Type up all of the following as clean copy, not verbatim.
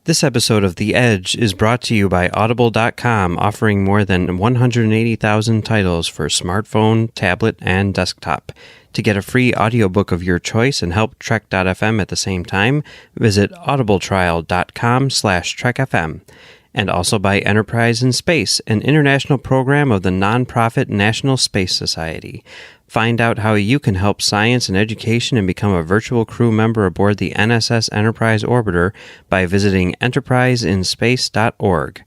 This episode of The Edge is brought to you by Audible.com, offering more than 180,000 titles for smartphone, tablet, and desktop. To get a free audiobook of your choice and help Trek.fm at the same time, visit audibletrial.com/trekfm. And also by Enterprise in Space, an international program of the nonprofit National Space Society. Find out how you can help science and education and become a virtual crew member aboard the NSS Enterprise Orbiter by visiting enterpriseinspace.org.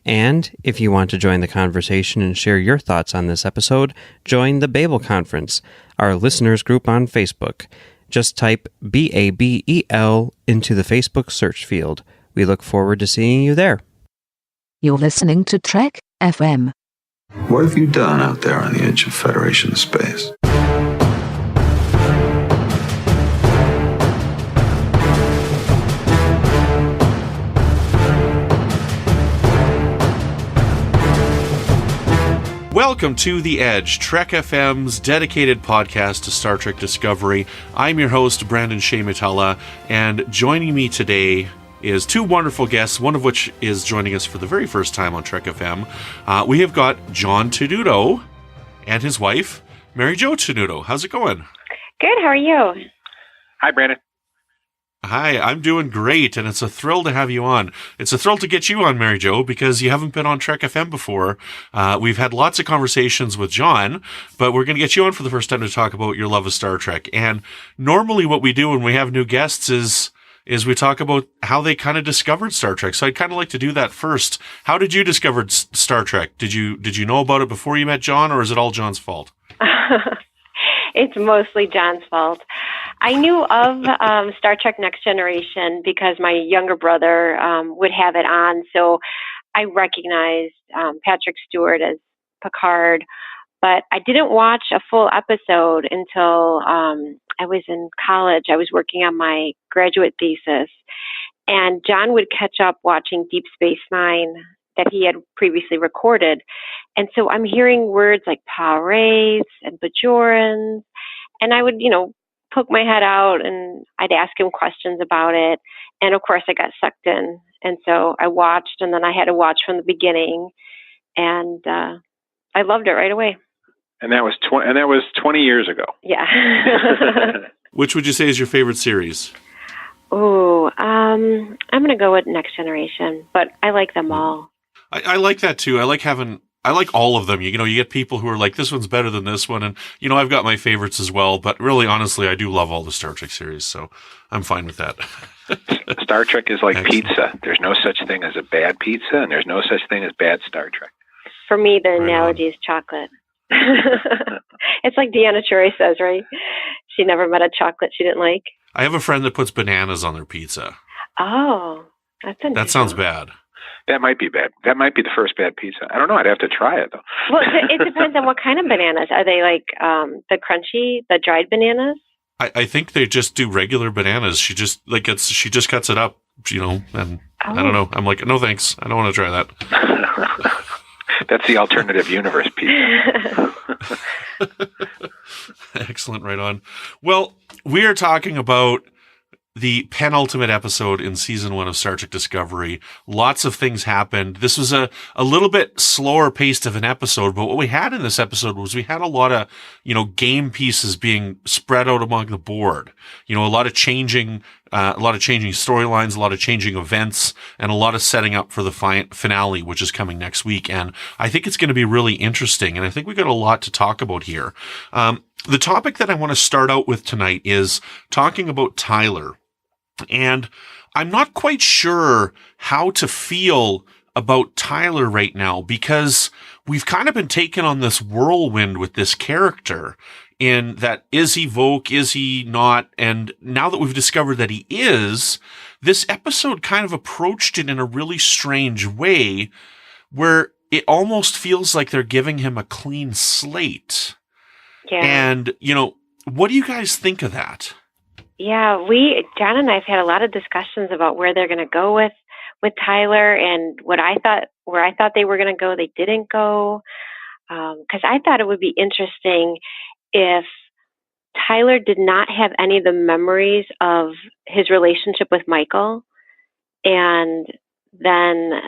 And if you want to join the conversation and share your thoughts on this episode, join the Babel Conference, our listeners group on Facebook. Just type BABEL into the Facebook search field. We look forward to seeing you there. You're listening to Trek FM. What have you done out there on the edge of Federation space? Welcome to The Edge, Trek FM's dedicated podcast to Star Trek Discovery. I'm your host, Brandon-Shea Mutala, and joining me today is two wonderful guests, one of which is joining us for the very first time on Trek FM. We have got John Tenuto and his wife, Mary Jo Tenuto. How's it going? Good, how are you? Hi, Brandon. Hi, I'm doing great, and it's a thrill to have you on. It's a thrill to get you on, Mary Jo, because you haven't been on Trek FM before. We've had lots of conversations with John, but we're going to get you on for the first time to talk about your love of Star Trek. And normally what we do when we have new guests is we talk about how they kind of discovered Star Trek. So I'd kind of like to do that first. How did you discover Star Trek? Did you know about it before you met John, or is it all John's fault? It's mostly John's fault. I knew of Star Trek Next Generation because my younger brother would have it on, so I recognized Patrick Stewart as Picard, but I didn't watch a full episode until I was in college. I was working on my graduate thesis, and John would catch up watching Deep Space Nine that he had previously recorded. And so I'm hearing words like Pah-wraiths and Bajorans, and I would, poke my head out and I'd ask him questions about it. And of course I got sucked in. And so I watched, and then I had to watch from the beginning, and I loved it right away. And that was 20 years ago. Yeah. Which would you say is your favorite series? Oh, I'm going to go with Next Generation, but I like them all. I like that too. I like all of them. You get people who are like, this one's better than this one. And, I've got my favorites as well. But really, honestly, I do love all the Star Trek series. So I'm fine with that. Star Trek is like Excellent. pizza. There's no such thing as a bad pizza, and there's no such thing as bad Star Trek. For me, the analogy is chocolate. It's like Deanna Troy says, right? She never met a chocolate she didn't like. I have a friend that puts bananas on their pizza. Oh, that's interesting. That sounds bad. That might be bad. That might be the first bad pizza. I don't know. I'd have to try it, though. Well, it depends on what kind of bananas. Are they like the crunchy, the dried bananas? I think they just do regular bananas. She just cuts it up, and I don't know. I'm like, no thanks. I don't want to try that. That's the alternative universe pizza. Excellent. Right on. Well, we are talking about the penultimate episode in season 1 of Star Trek Discovery. Lots of things happened. This was a little bit slower paced of an episode, but what we had in this episode was we had a lot of, game pieces being spread out among the board. A lot of changing storylines, a lot of changing events, and a lot of setting up for the finale, which is coming next week. And I think it's going to be really interesting. And I think we got a lot to talk about here. The topic that I want to start out with tonight is talking about Tyler. And I'm not quite sure how to feel about Tyler right now, because we've kind of been taken on this whirlwind with this character in that, is he Voq? Is he not? And now that we've discovered that he is, this episode kind of approached it in a really strange way where it almost feels like they're giving him a clean slate. Yeah. And, what do you guys think of that? Yeah, John and I have had a lot of discussions about where they're going to go with Tyler, and where I thought they were going to go, they didn't go. Because I thought it would be interesting if Tyler did not have any of the memories of his relationship with Michael, And then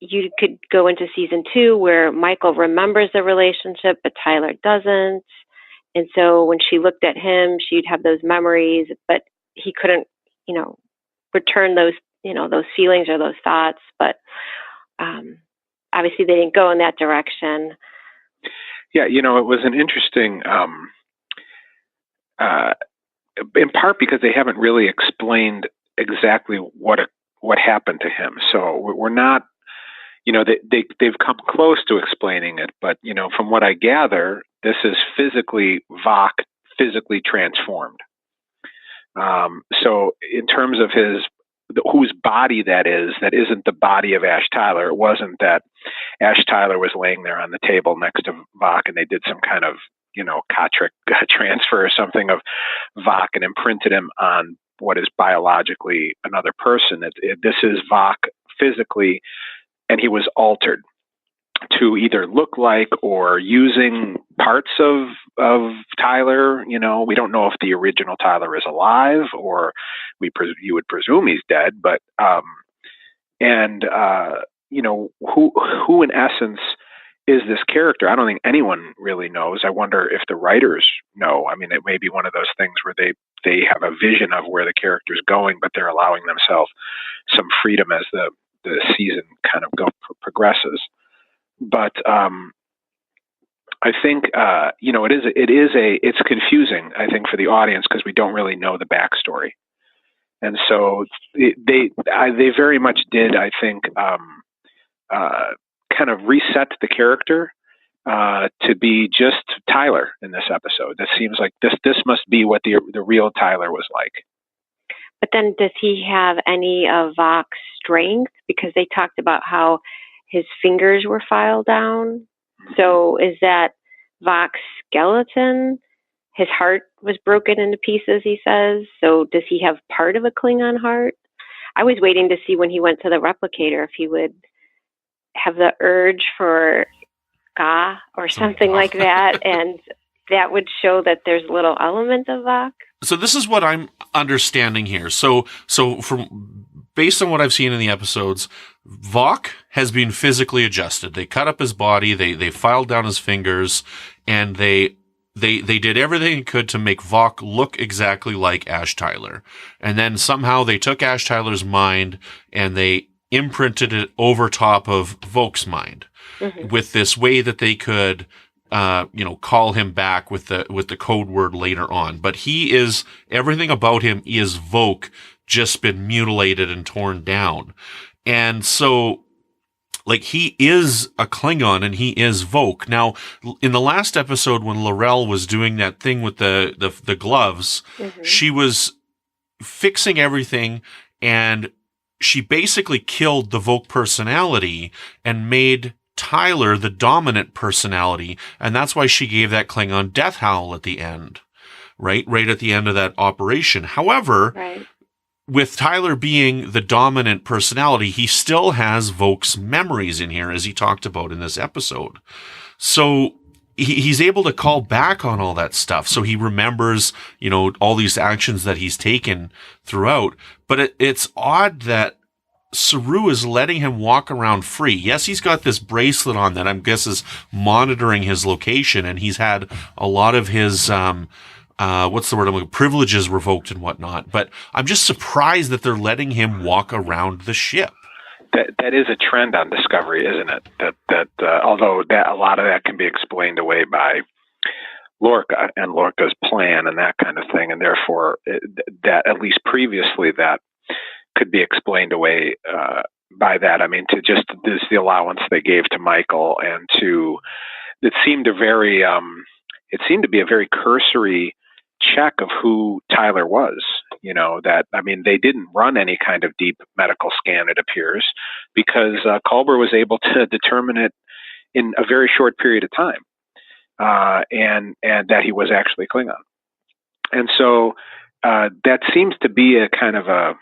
you could go into season 2 where Michael remembers the relationship, but Tyler doesn't. And so when she looked at him, she'd have those memories, but he couldn't, return those, those feelings or those thoughts. But obviously they didn't go in that direction. Yeah, it was an interesting, in part because they haven't really explained exactly what happened to him. So we're not, they've come close to explaining it, but from what I gather, this is Vought physically transformed. So in terms of whose body that isn't the body of Ash Tyler. It wasn't that Ash Tyler was laying there on the table next to Vought and they did some kind of, Kotrick transfer or something of Vought and imprinted him on what is biologically another person. This is Vought physically, and he was altered to either look like or using parts of Tyler. We don't know if the original Tyler is alive, or you would presume he's dead. But who in essence is this character? I don't think anyone really knows. I wonder if the writers know. I mean, it may be one of those things where they have a vision of where the character's going, but they're allowing themselves some freedom as the season kind of progresses. But I think it's confusing, I think, for the audience because we don't really know the backstory, and so they very much did, I think, kind of reset the character to be just Tyler in this episode. This seems like this must be what the real Tyler was like. But then does he have any of Vought's strength? Because they talked about how his fingers were filed down. So is that Vought's skeleton? His heart was broken into pieces, he says. So does he have part of a Klingon heart? I was waiting to see when he went to the replicator if he would have the urge for Gagh or something like that, and that would show that there's little element of Vought. So this is what I'm understanding here. So from based on what I've seen in the episodes, Vought has been physically adjusted. They cut up his body, they filed down his fingers, and they did everything they could to make Vought look exactly like Ash Tyler. And then somehow they took Ash Tyler's mind and they imprinted it over top of Vought's mind with this way that they could call him back with the code word later on. But everything about him is Vought, just been mutilated and torn down. And so, he is a Klingon and he is Vought. Now, in the last episode when L'Rell was doing that thing with the gloves, she was fixing everything, and she basically killed the Vought personality and made Tyler the dominant personality, and that's why she gave that Klingon death howl at the end, right at the end of that operation. However, with Tyler being the dominant personality, he still has Vought's memories in here, as he talked about in this episode. So he's able to call back on all that stuff. So he remembers, all these actions that he's taken throughout. But it's odd that Saru is letting him walk around free. Yes, he's got this bracelet on that I guess is monitoring his location, and he's had a lot of his, privileges revoked and whatnot. But I'm just surprised that they're letting him walk around the ship. That is a trend on Discovery, isn't it? That although a lot of that can be explained away by Lorca and Lorca's plan and that kind of thing, and therefore that at least previously that could be explained away by that. I mean, to just this the allowance they gave to Michael, and it seemed to be a very cursory check of who Tyler was. They didn't run any kind of deep medical scan, it appears, because Culber was able to determine it in a very short period of time, and that he was actually Klingon. And so that seems to be a kind of a,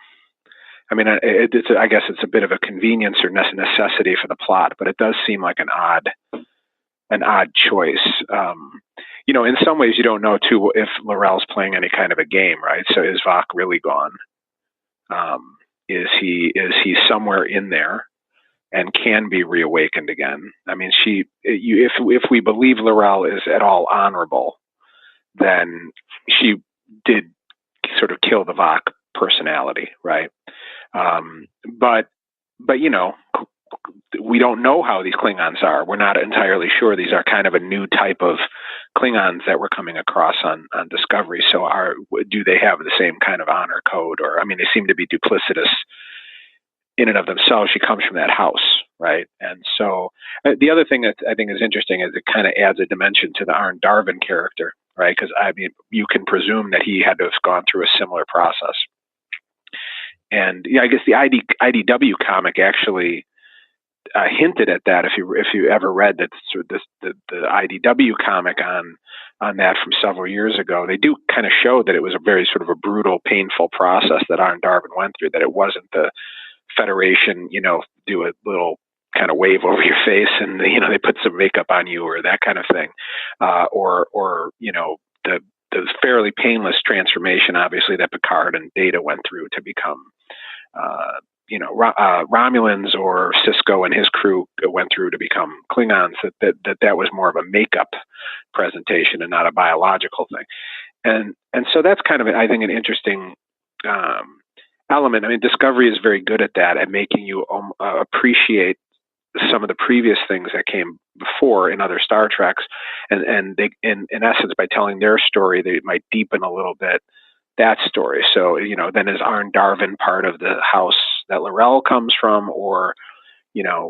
I guess it's a bit of a convenience or necessity for the plot, but it does seem like an odd choice. In some ways you don't know too if L'Rell's playing any kind of a game, right? So is Vought really gone? Is he somewhere in there and can be reawakened again? I mean, if we believe L'Rell is at all honorable, then she did sort of kill the Vok personality, right? But we don't know how these Klingons are. We're not entirely sure. These are kind of a new type of Klingons that we're coming across on Discovery. So do they have the same kind of honor code? Or, I mean, they seem to be duplicitous in and of themselves. She comes from that house, right? And so the other thing that I think is interesting is it kind of adds a dimension to the Arne Darvin character, right? Because, I mean, you can presume that he had to have gone through a similar process. And I guess the IDW comic actually hinted at that. If you ever read that, sort of the IDW comic on that from several years ago, they do kind of show that it was a very sort of a brutal, painful process that Arne Darvin went through. That it wasn't the Federation, do a little kind of wave over your face and they put some makeup on you or that kind of thing, or the fairly painless transformation, obviously, that Picard and Data went through to become, Romulans, or Sisko and his crew went through to become Klingons. That was more of a makeup presentation and not a biological thing. And so that's kind of, I think, an interesting element. I mean, Discovery is very good at that, at making you appreciate some of the previous things that came before in other Star Treks, and they, in essence, by telling their story, they might deepen a little bit that story. So, then is Arne Darvin part of the house that L'Rell comes from, or,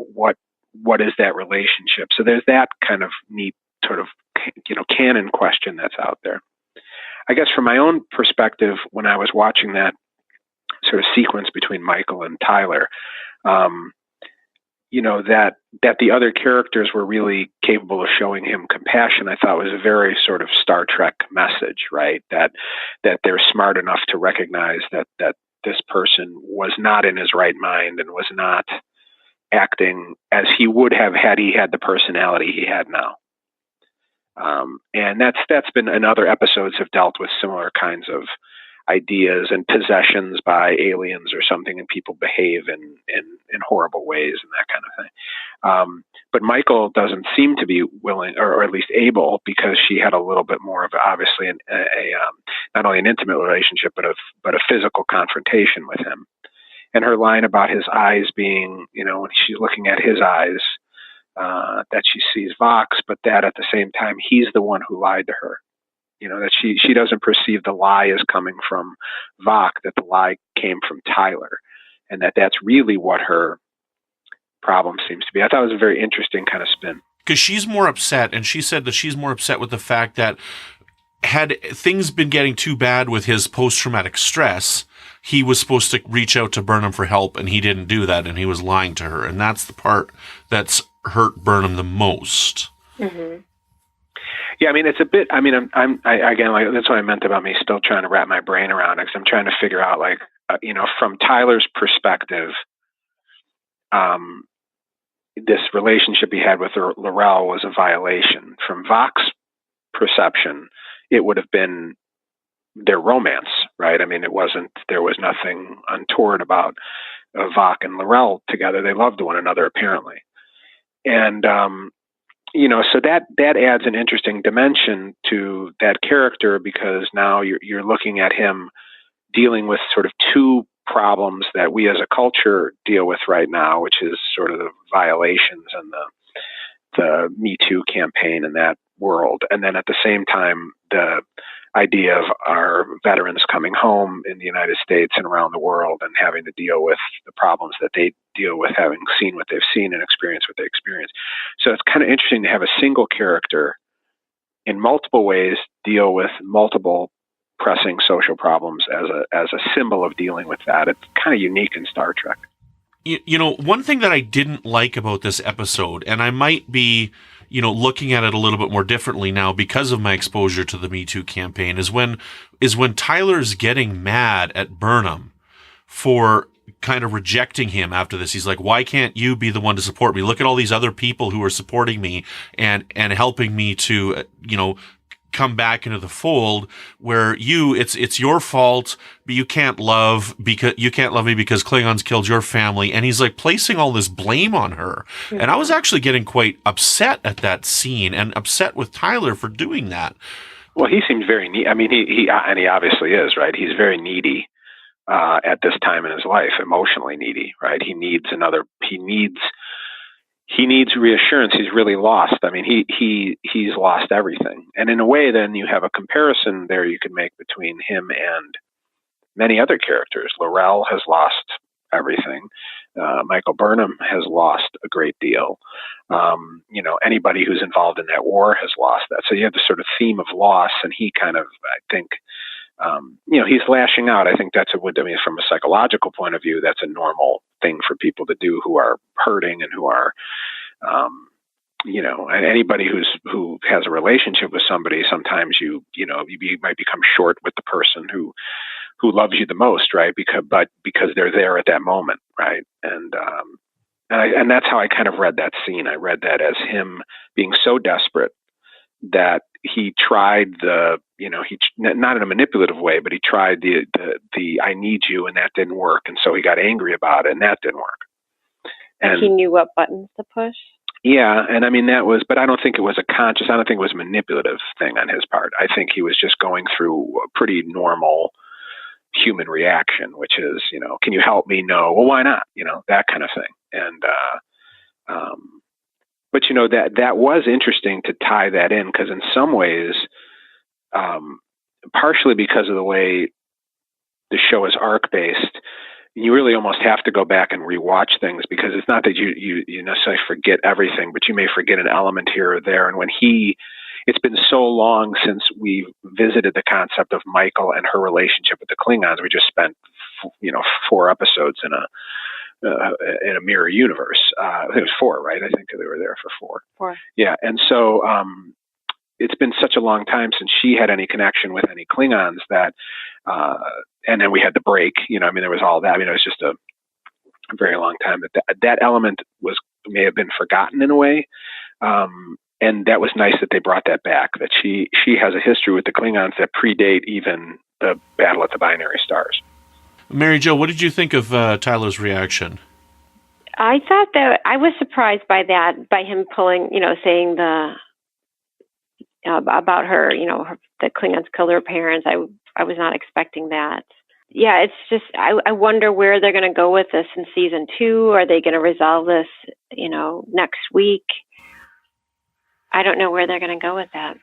what is that relationship? So there's that kind of neat sort of, canon question that's out there. I guess from my own perspective, when I was watching that sort of sequence between Michael and Tyler, that the other characters were really capable of showing him compassion, I thought was a very sort of Star Trek message, right? That they're smart enough to recognize that this person was not in his right mind and was not acting as he would have had he had the personality he had now. And that's been, in other episodes have dealt with similar kinds of ideas and possessions by aliens or something, and people behave in horrible ways and that kind of thing. But Michael doesn't seem to be willing, or at least able, because she had a little bit more of obviously not only an intimate relationship, but a physical confrontation with him. And her line about his eyes being, when she's looking at his eyes, that she sees Vox, but that at the same time he's the one who lied to her. That she doesn't perceive the lie as coming from Vok, that the lie came from Tyler, and that's really what her problem seems to be. I thought it was a very interesting kind of spin. Because she's more upset, and she said that she's more upset with the fact that had things been getting too bad with his post-traumatic stress, he was supposed to reach out to Burnham for help, and he didn't do that, and he was lying to her. And that's the part that's hurt Burnham the most. Mm-hmm. Yeah, I mean, it's a bit. I mean, I'm again, like, that's what I meant about me still trying to wrap my brain around it, because I'm trying to figure out, like, from Tyler's perspective, this relationship he had with L'Rell was a violation. From Vok's perception, it would have been their romance, right? I mean, there was nothing untoward about Vok and L'Rell together. They loved one another, apparently, and. So that adds an interesting dimension to that character, because now you're looking at him dealing with sort of two problems that we as a culture deal with right now, which is sort of the violations and the Me Too campaign in that world. And then at the same time, the idea of our veterans coming home in the United States and around the world and having to deal with the problems that they deal with, having seen what they've seen and experienced what they experience. So it's kind of interesting to have a single character in multiple ways deal with multiple pressing social problems as a symbol of dealing with that. It's kind of unique in Star Trek. One thing that I didn't like about this episode, and I might be looking at it a little bit more differently now because of my exposure to the Me Too campaign, is when Tyler's getting mad at Burnham for kind of rejecting him after this. He's like, why can't you be the one to support me? Look at all these other people who are supporting me and helping me to, come back into the fold where it's your fault, but you can't love me because Klingons killed your family. And he's like placing all this blame on her. Mm-hmm. And I was actually getting quite upset at that scene and upset with Tyler for doing that. Well, he seems very needy. I mean, he obviously is, right? He's very needy at this time in his life, emotionally needy, right? He needs reassurance. He's really lost. I mean, he's lost everything. And in a way, then you have a comparison there you could make between him and many other characters. L'Rell has lost everything. Michael Burnham has lost a great deal. Anybody who's involved in that war has lost that. So you have this sort of theme of loss, and he kind of, I think, he's lashing out. I think from a psychological point of view, that's a normal thing for people to do who are hurting and who are, and anybody who has a relationship with somebody, sometimes you might become short with the person who loves you the most, right? Because they're there at that moment, right? And that's how I kind of read that scene. I read that as him being so desperate that he tried not in a manipulative way, but he tried the I need you, and that didn't work. And so he got angry about it, and that didn't work. And he knew what buttons to push. Yeah. And I mean, but I don't think it was I don't think it was a manipulative thing on his part. I think he was just going through a pretty normal human reaction, which is, can you help me? No. Well, why not? That kind of thing. And, but that was interesting to tie that in, because in some ways, partially because of the way the show is arc based, you really almost have to go back and rewatch things, because it's not that you necessarily forget everything, but you may forget an element here or there. And it's been so long since we visited the concept of Michael and her relationship with the Klingons. We just spent 4 episodes in a mirror universe. It was 4, right? I think they were there for 4. Yeah. And so, it's been such a long time since she had any connection with any Klingons that, and then we had the break, there was all that. It was just a very long time. That element may have been forgotten in a way. And that was nice that they brought that back, that she has a history with the Klingons that predate even the Battle at the Binary Stars. Mary Jo, what did you think of Tyler's reaction? I thought that I was surprised by that, by him pulling, saying about her, the Klingons killed her parents. I was not expecting that. Yeah, it's just, I wonder where they're going to go with this in season 2. Are they going to resolve this, next week? I don't know where they're going to go with that.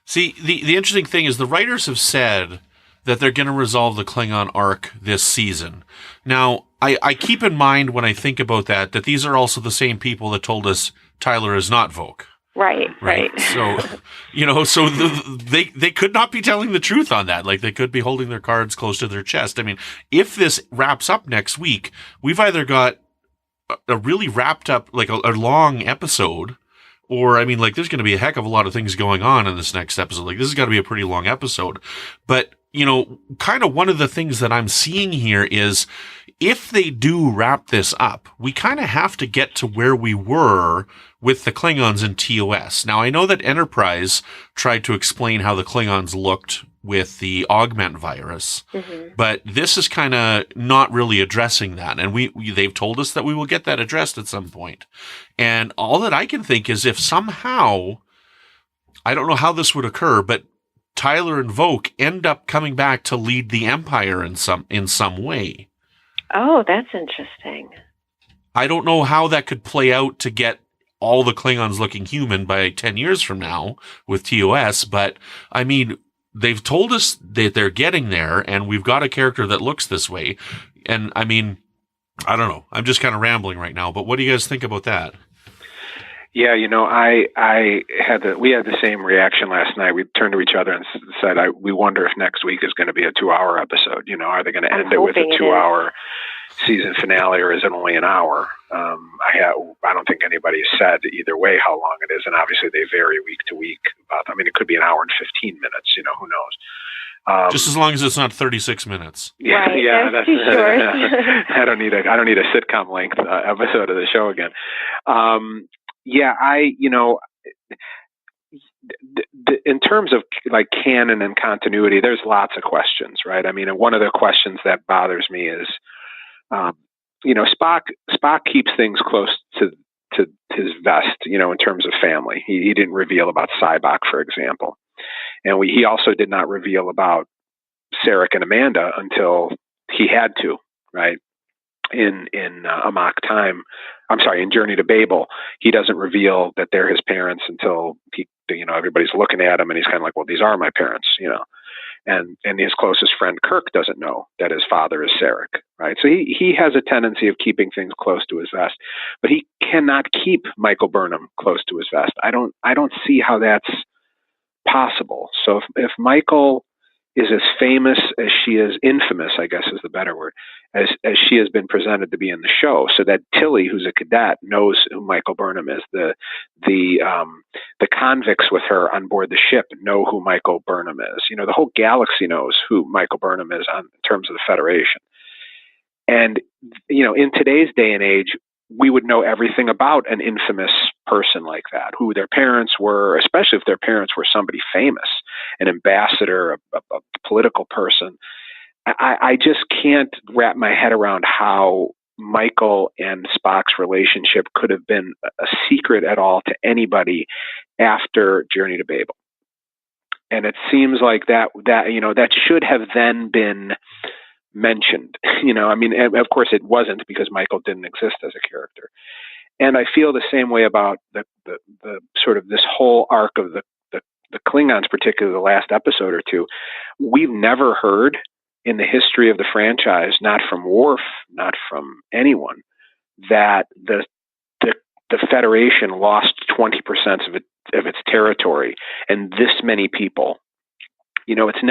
See, the interesting thing is the writers have said that they're going to resolve the Klingon arc this season. Now, I keep in mind when I think about that these are also the same people that told us Tyler is not Voq. Right. So, they could not be telling the truth on that. Like, they could be holding their cards close to their chest. I mean, if this wraps up next week, we've either got a really wrapped up, like a long episode, or, there's going to be a heck of a lot of things going on in this next episode. Like, this has got to be a pretty long episode. But, kind of one of the things that I'm seeing here is if they do wrap this up, we kind of have to get to where we were with the Klingons in TOS. Now, I know that Enterprise tried to explain how the Klingons looked with the augment virus, but this is kind of not really addressing that. And they've told us that we will get that addressed at some point. And all that I can think is if somehow, I don't know how this would occur, but Tyler and Voq end up coming back to lead the Empire in some way. Oh, that's interesting. I don't know how that could play out to get all the Klingons looking human by 10 years from now with TOS, but they've told us that they're getting there, and we've got a character that looks this way. And I don't know. I'm just kind of rambling right now, but what do you guys think about that? Yeah, we had the same reaction last night. We turned to each other and said, we wonder if next week is going to be a 2-hour episode. Are they going to end it with a 2-hour season finale, or is it only an hour? I don't think anybody said either way how long it is, and obviously they vary week to week. It could be an hour and 15 minutes. Who knows? Just as long as it's not 36 minutes. Yeah, right, yeah, that's too short. I don't need a sitcom length episode of the show again. in terms of like canon and continuity, there's lots of questions, right? I mean, and one of the questions that bothers me is, Spock keeps things close to his vest, in terms of family. He didn't reveal about Sybok, for example. And he also did not reveal about Sarek and Amanda until he had to, right? In Amok Time, in Journey to Babel, he doesn't reveal that they're his parents until everybody's looking at him and he's kind of like, well, these are my parents, and his closest friend Kirk doesn't know that his father is Sarek, right? So he has a tendency of keeping things close to his vest, but he cannot keep Michael Burnham close to his vest. I don't see how that's possible. So if Michael is as famous as she is, infamous, I guess is the better word, as she has been presented to be in the show, so that Tilly, who's a cadet, knows who Michael Burnham is. The convicts with her on board the ship know who Michael Burnham is. The whole galaxy knows who Michael Burnham is in terms of the Federation. And, in today's day and age, we would know everything about an infamous person like that, who their parents were, especially if their parents were somebody famous, an ambassador, a political person. I just can't wrap my head around how Michael and Spock's relationship could have been a secret at all to anybody after Journey to Babel. And it seems like that should have then been mentioned, of course it wasn't, because Michael didn't exist as a character. And I feel the same way about the sort of this whole arc of the Klingons, particularly the last episode or two. We've never heard in the history of the franchise, not from Worf, not from anyone, that the Federation lost 20% of its territory and this many people. It's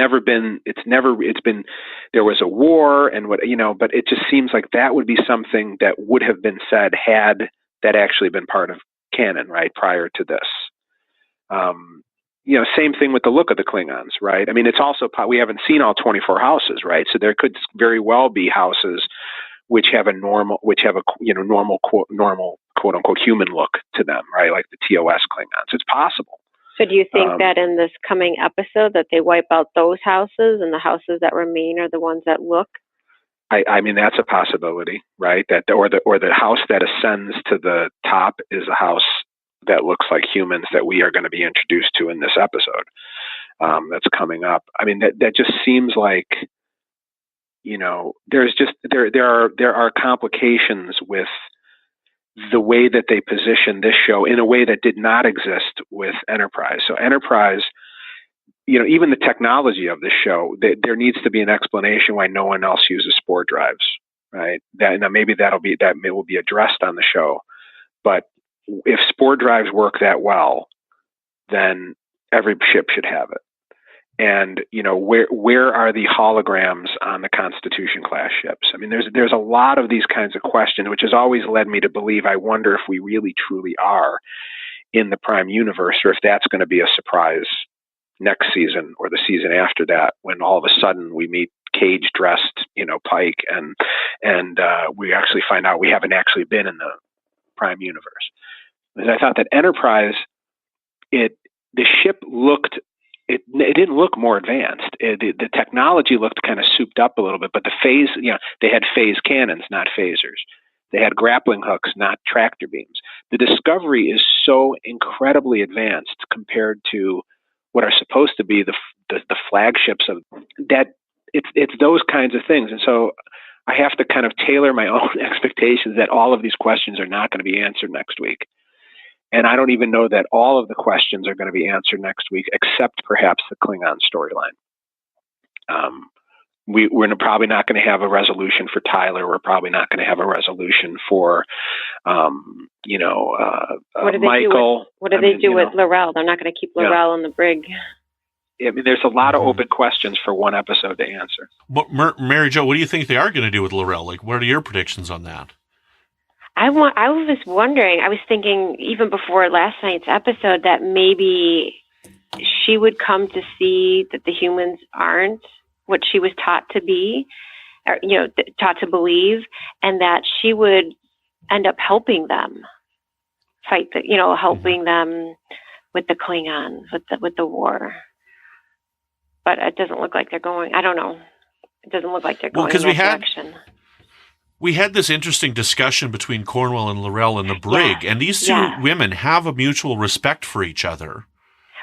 been, there was a war and but it just seems like that would be something that would have been said had that actually been part of canon, right, prior to this. Same thing with the look of the Klingons, right? I mean, it's also, we haven't seen all 24 houses, right? So there could very well be houses which have a normal quote unquote human look to them, right? Like the TOS Klingons. It's possible. So do you think that in this coming episode that they wipe out those houses and the houses that remain are the ones that look? I mean, that's a possibility, right? That or the house that ascends to the top is a house that looks like humans that we are going to be introduced to in this episode that's coming up. I mean, that just seems like, there are complications with the way that they position this show in a way that did not exist with Enterprise. So Enterprise, even the technology of this show, there needs to be an explanation why no one else uses spore drives, right? Maybe that will be addressed on the show. But if spore drives work that well, then every ship should have it. And where are the holograms on the Constitution class ships? I mean, there's a lot of these kinds of questions, which has always led me to believe, I wonder if we really truly are in the Prime universe, or if that's going to be a surprise next season or the season after that, when all of a sudden we meet cage-dressed, Pike, and we actually find out we haven't actually been in the Prime universe. And I thought that Enterprise, the ship looked. It didn't look more advanced. The technology looked kind of souped up a little bit, but the phase, they had phase cannons, not phasers. They had grappling hooks, not tractor beams. The Discovery is so incredibly advanced compared to what are supposed to be the flagships of that. It's those kinds of things, and so I have to kind of tailor my own expectations that all of these questions are not going to be answered next week. And I don't even know that all of the questions are going to be answered next week, except perhaps the Klingon storyline. We're probably not going to have a resolution for Tyler. We're probably not going to have a resolution for, Michael. What do they do with L'Rell? They're not going to keep L'Rell in the brig. I mean, there's a lot of open questions for one episode to answer. But Mary Jo, what do you think they are going to do with L'Rell? Like, what are your predictions on that? I was wondering, I was thinking even before last night's episode that maybe she would come to see that the humans aren't what she was taught to be, or, taught to believe, and that she would end up helping them fight, helping them with the Klingons, with the war. But it doesn't look like they're going. I don't know. It doesn't look like they're going in that direction. We had this interesting discussion between Cornwell and L'Rell in the brig, and these two women have a mutual respect for each other.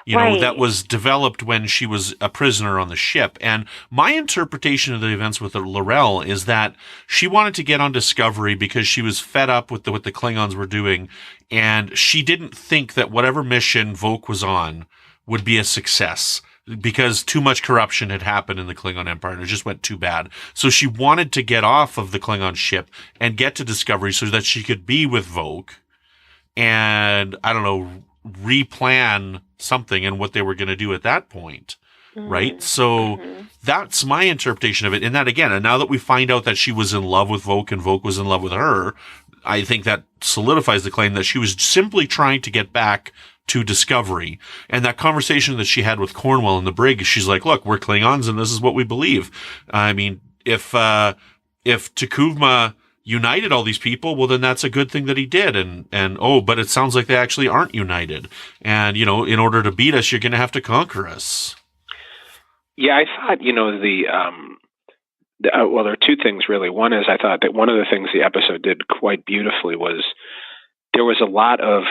You know, that was developed when she was a prisoner on the ship. And my interpretation of the events with L'Rell is that she wanted to get on Discovery because she was fed up with what the Klingons were doing, and she didn't think that whatever mission Voq was on would be a success, because too much corruption had happened in the Klingon Empire and it just went too bad. So she wanted to get off of the Klingon ship and get to Discovery so that she could be with Voq and, I don't know, replan something and what they were going to do at that point. Right? So that's my interpretation of it. And that, again, and now that we find out that she was in love with Voq and Voq was in love with her, I think that solidifies the claim that she was simply trying to get back to Discovery. And that conversation that she had with Cornwell in the brig, she's like, look, we're Klingons and this is what we believe. I mean, if T'Kuvma united all these people, well, then that's a good thing that he did. But it sounds like they actually aren't united. And, you know, in order to beat us, you're going to have to conquer us. Yeah, I thought, you know, well, there are two things really. One is I thought that one of the things the episode did quite beautifully was there was a lot of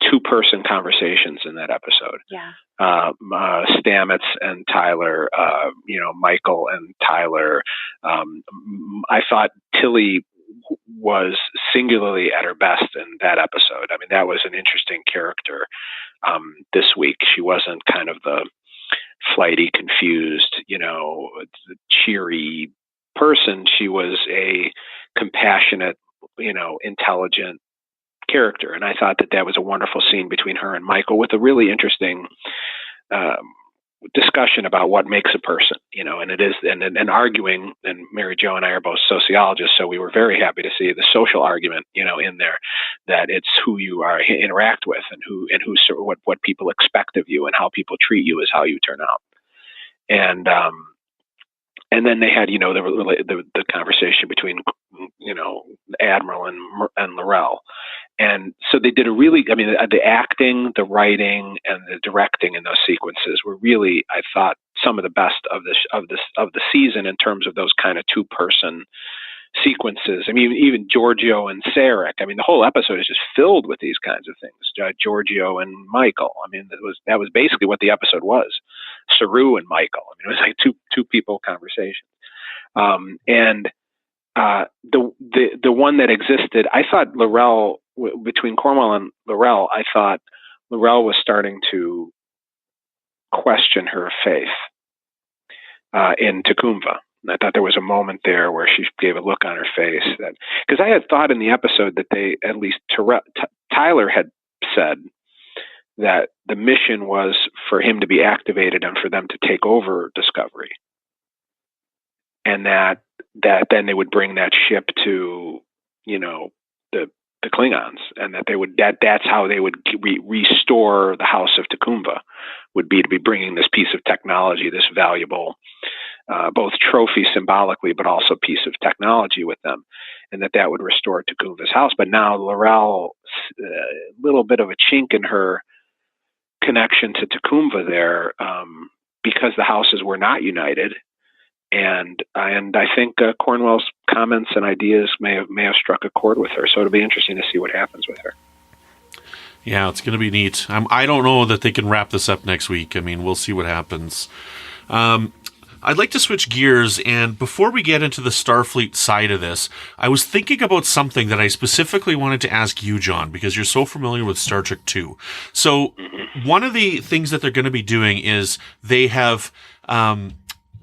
two-person conversations in that episode. Yeah. Stamets and Tyler, Michael and Tyler. I thought Tilly was singularly at her best in that episode. I mean, that was an interesting character this week. She wasn't kind of the flighty, confused, cheery person. She was a compassionate, intelligent character. And I thought that was a wonderful scene between her and Michael, with a really interesting discussion about what makes a person, and it is, and arguing, and Mary Jo and I are both sociologists, so we were very happy to see the social argument, in there, that it's who you are interact with and what people expect of you, and how people treat you is how you turn out. And then they had, the conversation between, Admiral and L'Rell. And so they did the acting, the writing, and the directing in those sequences were really, I thought, some of the best of the season in terms of those kind of two-person sequences. I mean, even Giorgio and Sarek. I mean, the whole episode is just filled with these kinds of things. Giorgio and Michael. I mean, that was basically what the episode was. Saru and Michael. I mean, it was like two people conversation. The one that existed, I thought L'Rell, between Cornwell and L'Rell, I thought L'Rell was starting to question her faith in T'Kuvma. I thought there was a moment there where she gave a look on her face, that, because I had thought in the episode that they, at least Tyler had said that the mission was for him to be activated and for them to take over Discovery, and that then they would bring that ship to, the Klingons, and that's how they would restore the House of T'Kuvma, would be to be bringing this piece of technology, this valuable, both trophy symbolically, but also piece of technology with them, and that would restore T'Kuvma's house. But now L'Rell, a little bit of a chink in her connection to T'Kuvma there, because the houses were not united. And I think Cornwell's comments and ideas may have struck a chord with her. So it'll be interesting to see what happens with her. Yeah, it's going to be neat. I don't know that they can wrap this up next week. I mean, we'll see what happens. I'd like to switch gears, and before we get into the Starfleet side of this, I was thinking about something that I specifically wanted to ask you, John, because you're so familiar with Star Trek II. So one of the things that they're going to be doing is they have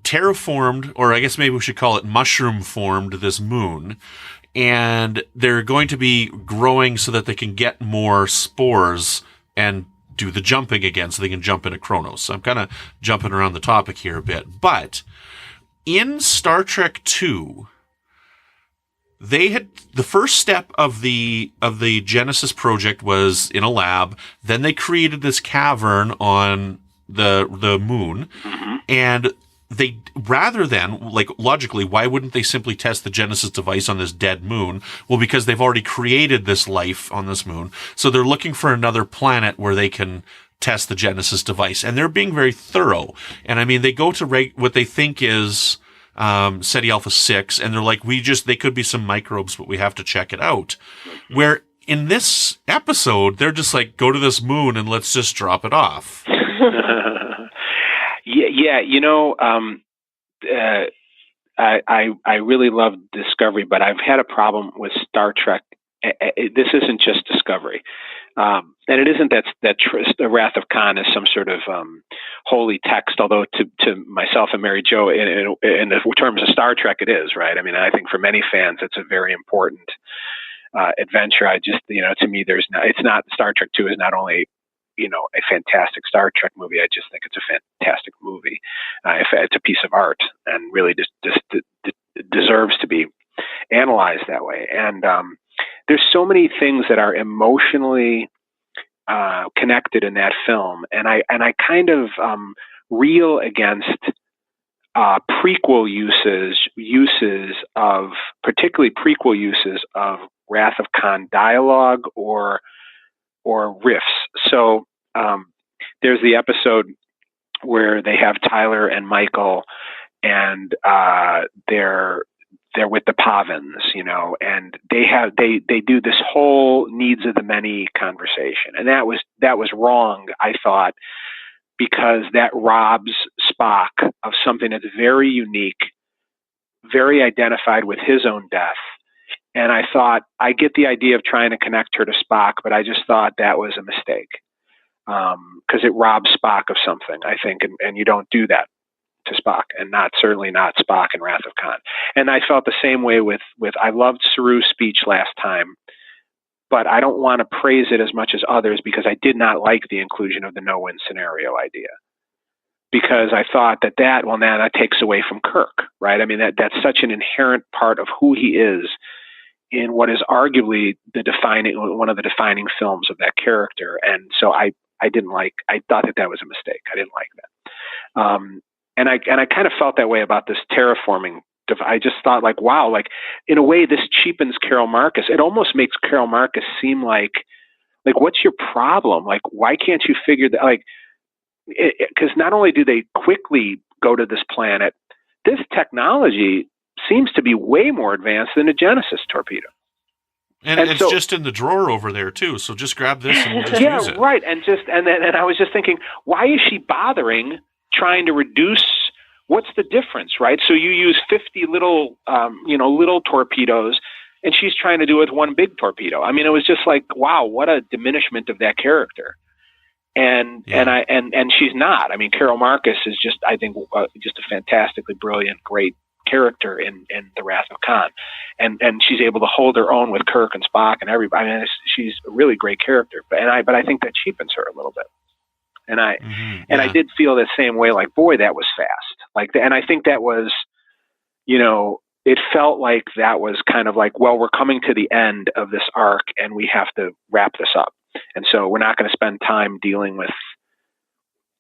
terraformed, or I guess maybe we should call it mushroom formed, this moon, and they're going to be growing so that they can get more spores and do the jumping again, so they can jump into Kronos. So I'm kind of jumping around the topic here a bit, but in Star Trek II, they had the first step of the Genesis project was in a lab. Then they created this cavern on the moon, and they, rather than, like, logically, why wouldn't they simply test the Genesis device on this dead moon? Well, because they've already created this life on this moon. So they're looking for another planet where they can test the Genesis device, and they're being very thorough. And I mean, they go to what they think is SETI Alpha 6, and they're like, they could be some microbes, but we have to check it out. Where in this episode, they're just like, go to this moon and let's just drop it off. Yeah, I really love Discovery, but I've had a problem with Star Trek. This isn't just Discovery. And it isn't that the Wrath of Khan is some sort of holy text, although to myself and Mary Jo, in the terms of Star Trek, it is, right? I mean, I think for many fans, it's a very important adventure. I just, to me, Star Trek 2 is not only, a fantastic Star Trek movie, I just think it's a fantastic movie. It's a piece of art and really just deserves to be analyzed that way. And there's so many things that are emotionally connected in that film, and I kind of reel against particularly prequel uses of Wrath of Khan dialogue or riffs. So there's the episode where they have Tyler and Michael, and they're with the Pavins, and they do this whole needs of the many conversation, and that was wrong, I thought, because that robs Spock of something that's very unique, very identified with his own death. And I thought, I get the idea of trying to connect her to Spock, but I just thought that was a mistake, because it robs Spock of something, I think, and you don't do that to Spock, and certainly not Spock in Wrath of Khan. And I felt the same way with I loved Saru's speech last time, but I don't want to praise it as much as others because I did not like the inclusion of the no-win scenario idea. Because I thought that takes away from Kirk, right? I mean, that's such an inherent part of who he is in what is arguably one of the defining films of that character. And so I thought that was a mistake. I didn't like that. And I kind of felt that way about this terraforming. I just thought, like, wow, like in a way this cheapens Carol Marcus. It almost makes Carol Marcus seem like what's your problem? Like, why can't you figure that? Like, because not only do they quickly go to this planet, this technology seems to be way more advanced than a Genesis torpedo. And it's so, just in the drawer over there too. So just grab this and just use it. Yeah, right. And I was just thinking, why is she bothering trying to reduce? What's the difference, right? So you use 50 little torpedoes, and she's trying to do it with one big torpedo. I mean, it was just like, wow, what a diminishment of that character. And she's not. I mean, Carol Marcus is just, I think, just a fantastically brilliant, great character in The Wrath of Khan, and she's able to hold her own with Kirk and Spock and everybody. I mean, she's a really great character, but I think that cheapens her a little bit. And I did feel the same way. Like, boy, that was fast. And I think that was, it felt like that was kind of like, well, we're coming to the end of this arc, and we have to wrap this up. And so we're not going to spend time dealing with,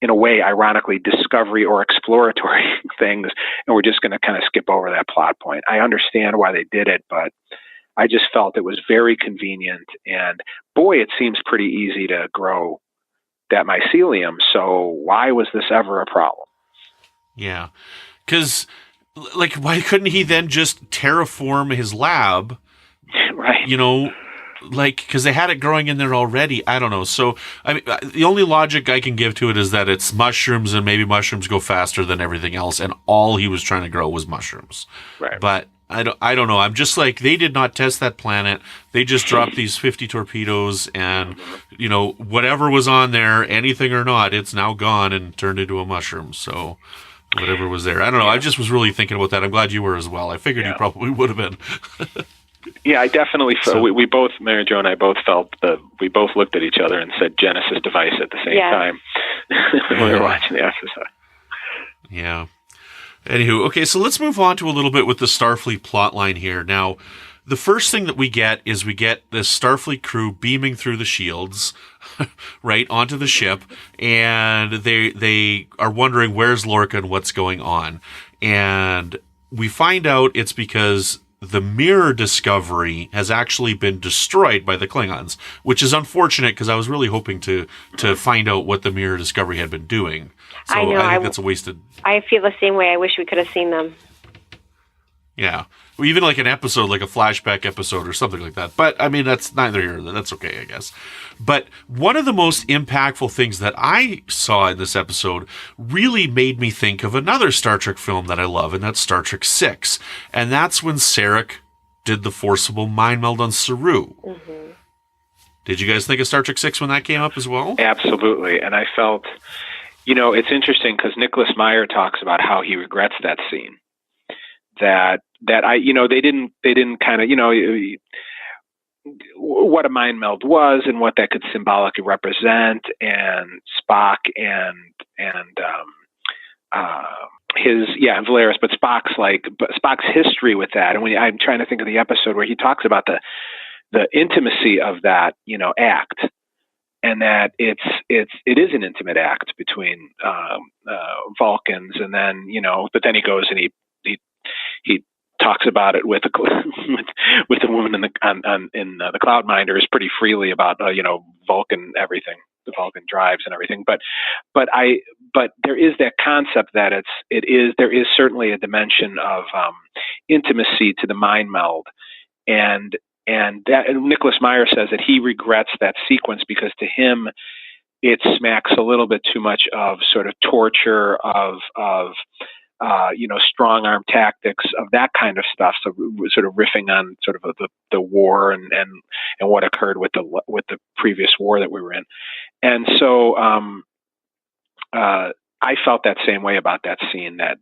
in a way, ironically, discovery or exploratory things, and we're just going to kind of skip over that plot point. I understand why they did it, but I just felt it was very convenient. And boy, it seems pretty easy to grow that mycelium. So why was this ever a problem? Yeah. Because, why couldn't he then just terraform his lab? Right. Because they had it growing in there already. I don't know. So, I mean, the only logic I can give to it is that it's mushrooms, and maybe mushrooms go faster than everything else, and all he was trying to grow was mushrooms. Right. But I don't know. I'm just like, they did not test that planet. They just dropped these 50 torpedoes, and, whatever was on there, anything or not, it's now gone and turned into a mushroom. So, whatever was there. I don't know. I just was really thinking about that. I'm glad you were as well. I figured you probably would have been. Yeah, I definitely felt, we both, Mary Jo and I both felt we both looked at each other and said Genesis device at the same time when we were watching the episode. Yeah. Anywho, okay, so let's move on to a little bit with the Starfleet plotline here. Now, the first thing that we get is this Starfleet crew beaming through the shields, right, onto the ship, and they are wondering where's Lorca and what's going on. And we find out it's because the mirror discovery has actually been destroyed by the Klingons, which is unfortunate because I was really hoping to find out what the mirror discovery had been doing. So I know, I think that's a wasted. I feel the same way. I wish we could have seen them. Yeah. Well, even like an episode, like a flashback episode or something like that. But, I mean, that's neither here nor there. That's okay, I guess. But one of the most impactful things that I saw in this episode really made me think of another Star Trek film that I love, and that's Star Trek VI. And that's when Sarek did the forcible mind meld on Saru. Mm-hmm. Did you guys think of Star Trek VI when that came up as well? Absolutely. And I felt, it's interesting because Nicholas Meyer talks about how he regrets that scene. That they didn't kind of, what a mind meld was and what that could symbolically represent, and Spock and Valeris, but Spock's history with that. And I'm trying to think of the episode where he talks about the intimacy of that, act, and that it is an intimate act between Vulcans, and then but then he goes and he talks about it with with the woman in the Cloudminders pretty freely about Vulcan everything, the Vulcan drives and everything. But there is that concept that there is certainly a dimension of intimacy to the mind meld, and Nicholas Meyer says that he regrets that sequence because to him it smacks a little bit too much of sort of torture of strong arm tactics, of that kind of stuff. So sort of riffing on sort of the war and what occurred with the previous war that we were in. And so I felt that same way about that scene, that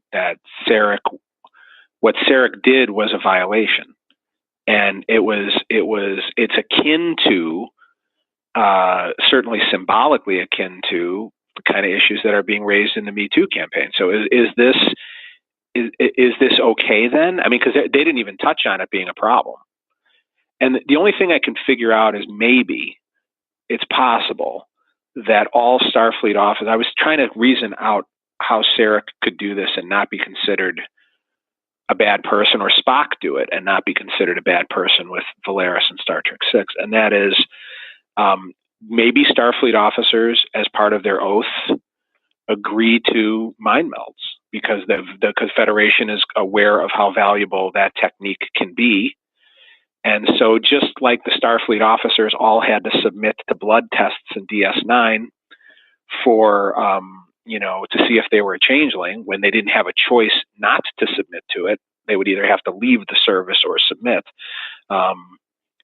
what Sarek did was a violation. And it's akin to, certainly symbolically akin to, the kind of issues that are being raised in the Me Too campaign. So is this okay then? I mean, because they didn't even touch on it being a problem. And the only thing I can figure out is maybe it's possible that all Starfleet officers, I was trying to reason out how Sarek could do this and not be considered a bad person, or Spock do it and not be considered a bad person with Valeris and Star Trek VI. And that is, maybe Starfleet officers, as part of their oath, agree to mind melds because the Confederation is aware of how valuable that technique can be. And so just like the Starfleet officers all had to submit to blood tests in DS9 for, to see if they were a changeling, when they didn't have a choice not to submit to it, they would either have to leave the service or submit.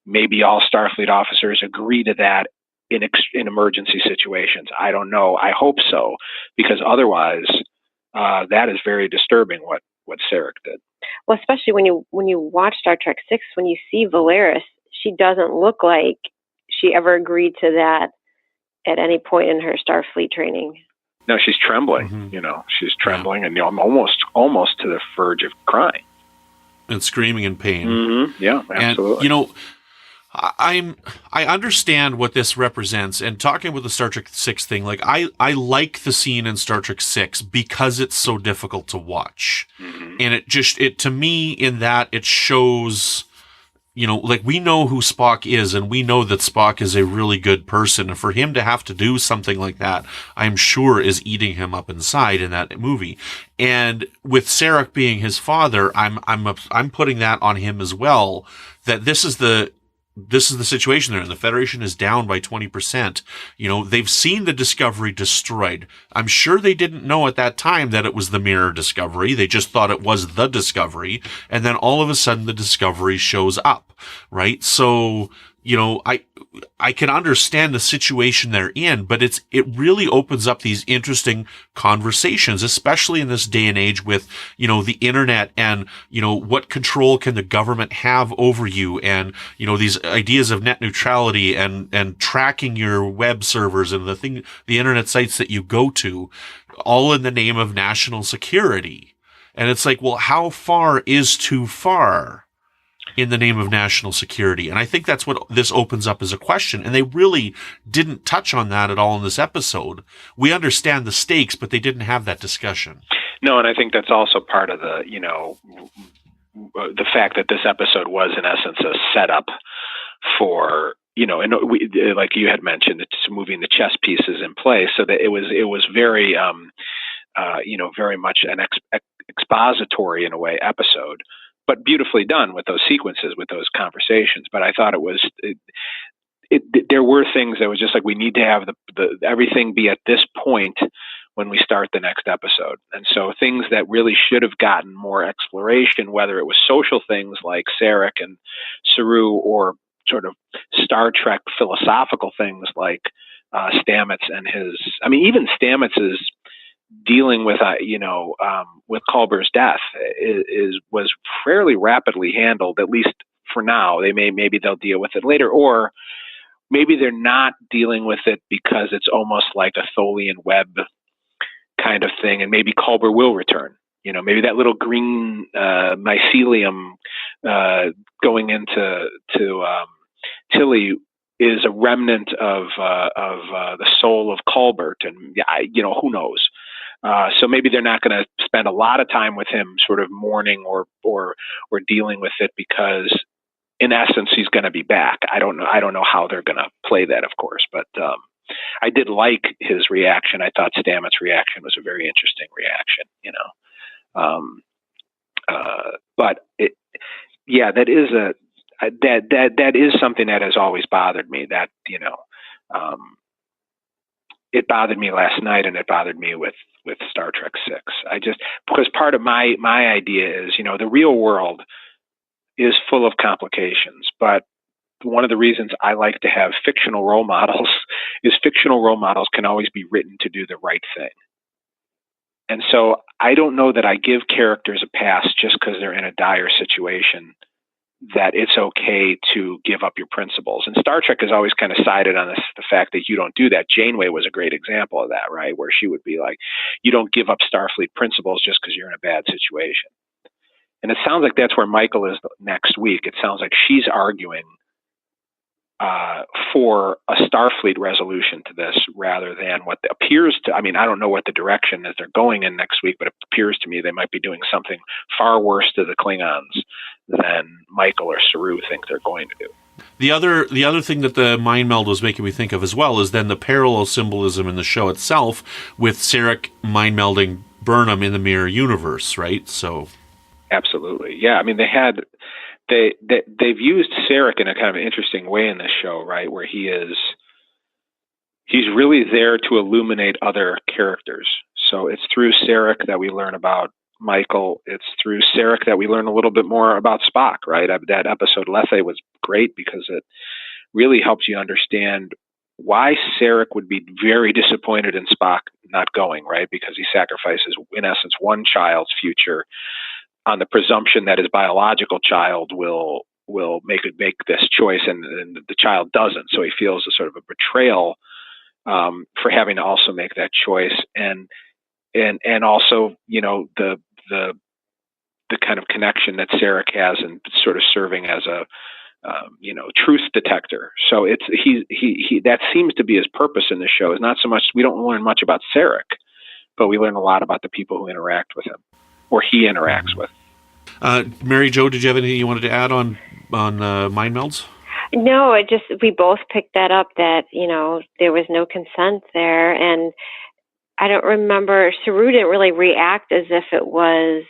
Maybe all Starfleet officers agree to that in emergency situations. I don't know. I hope so, because otherwise, that is very disturbing. What Sarek did. Well, especially when you watch Star Trek VI, when you see Valeris, she doesn't look like she ever agreed to that at any point in her Starfleet training. No, she's trembling. Mm-hmm. She's trembling, and almost to the verge of crying and screaming in pain. Mm-hmm. Yeah, absolutely. And, I understand what this represents, and talking with the Star Trek VI thing, like I like the scene in Star Trek VI because it's so difficult to watch. Mm-hmm. And it to me, in that it shows, like we know who Spock is, and we know that Spock is a really good person. And for him to have to do something like that, I'm sure is eating him up inside in that movie. And with Sarek being his father, I'm putting that on him as well, that this is the situation there, and the Federation is down by 20%. They've seen the Discovery destroyed. I'm sure they didn't know at that time that it was the mirror Discovery. They just thought it was the Discovery. And then all of a sudden the Discovery shows up, right? So, I can understand the situation they're in, but it really opens up these interesting conversations, especially in this day and age with, the internet and, what control can the government have over you, and, these ideas of net neutrality and tracking your web servers and the internet sites that you go to, all in the name of national security. And it's like, well, how far is too far in the name of national security? And I think that's what this opens up as a question. And they really didn't touch on that at all in this episode. We understand the stakes, but they didn't have that discussion. No, and I think that's also part of the, the fact that this episode was in essence a setup for, and like you had mentioned, it's moving the chess pieces in place, so that it was very, very much an expository in a way episode, but beautifully done with those sequences, with those conversations. But I thought there were things that was just like, we need to have the everything be at this point when we start the next episode. And so things that really should have gotten more exploration, whether it was social things like Sarek and Saru, or sort of Star Trek philosophical things like Stamets and even Stamets's dealing with Culber's death was fairly rapidly handled, at least for now. Maybe they'll deal with it later, or maybe they're not dealing with it because it's almost like a Tholian web kind of thing, and maybe Culber will return. Maybe that little green mycelium going into Tilly is a remnant of the soul of Culbert, and who knows. So maybe they're not going to spend a lot of time with him, sort of mourning or dealing with it, because in essence he's going to be back. I don't know how they're going to play that, of course, but I did like his reaction. I thought Stamets' reaction was a very interesting reaction. But that is something that has always bothered me. That it bothered me last night, and it bothered me with Star Trek VI. Because part of my idea is, the real world is full of complications, but one of the reasons I like to have fictional role models is fictional role models can always be written to do the right thing. And so I don't know that I give characters a pass just because they're in a dire situation, that it's okay to give up your principles. And Star Trek has always kind of sided on the fact that you don't do that. Janeway was a great example of that, right? Where she would be like, you don't give up Starfleet principles just because you're in a bad situation. And it sounds like that's where Michael is next week. It sounds like she's arguing for a Starfleet resolution to this, rather than what appears to, I don't know what the direction that they're going in next week, but it appears to me they might be doing something far worse to the Klingons than Michael or Saru think they're going to do. The other thing that the mind meld was making me think of as well is then the parallel symbolism in the show itself, with Sarek mind melding Burnham in the mirror universe, right? So, absolutely, yeah. They've used Sarek in a kind of interesting way in this show, right? Where he's really there to illuminate other characters. So it's through Sarek that we learn about Michael. It's through Sarek that we learn a little bit more about Spock, right? That episode Lethe was great because it really helps you understand why Sarek would be very disappointed in Spock not going, right? Because he sacrifices, in essence, one child's future on the presumption that his biological child will make this choice, and the child doesn't. So he feels a sort of a betrayal for having to also make that choice, and also the kind of connection that Sarek has, and sort of serving as a truth detector. So he that seems to be his purpose in this show. Is not so much, we don't learn much about Sarek, but we learn a lot about the people who interact with him, or he interacts with. Mary Jo, did you have anything you wanted to add on mind melds? No, we both picked that up, that, there was no consent there. And I don't remember, Saru didn't really react as if it was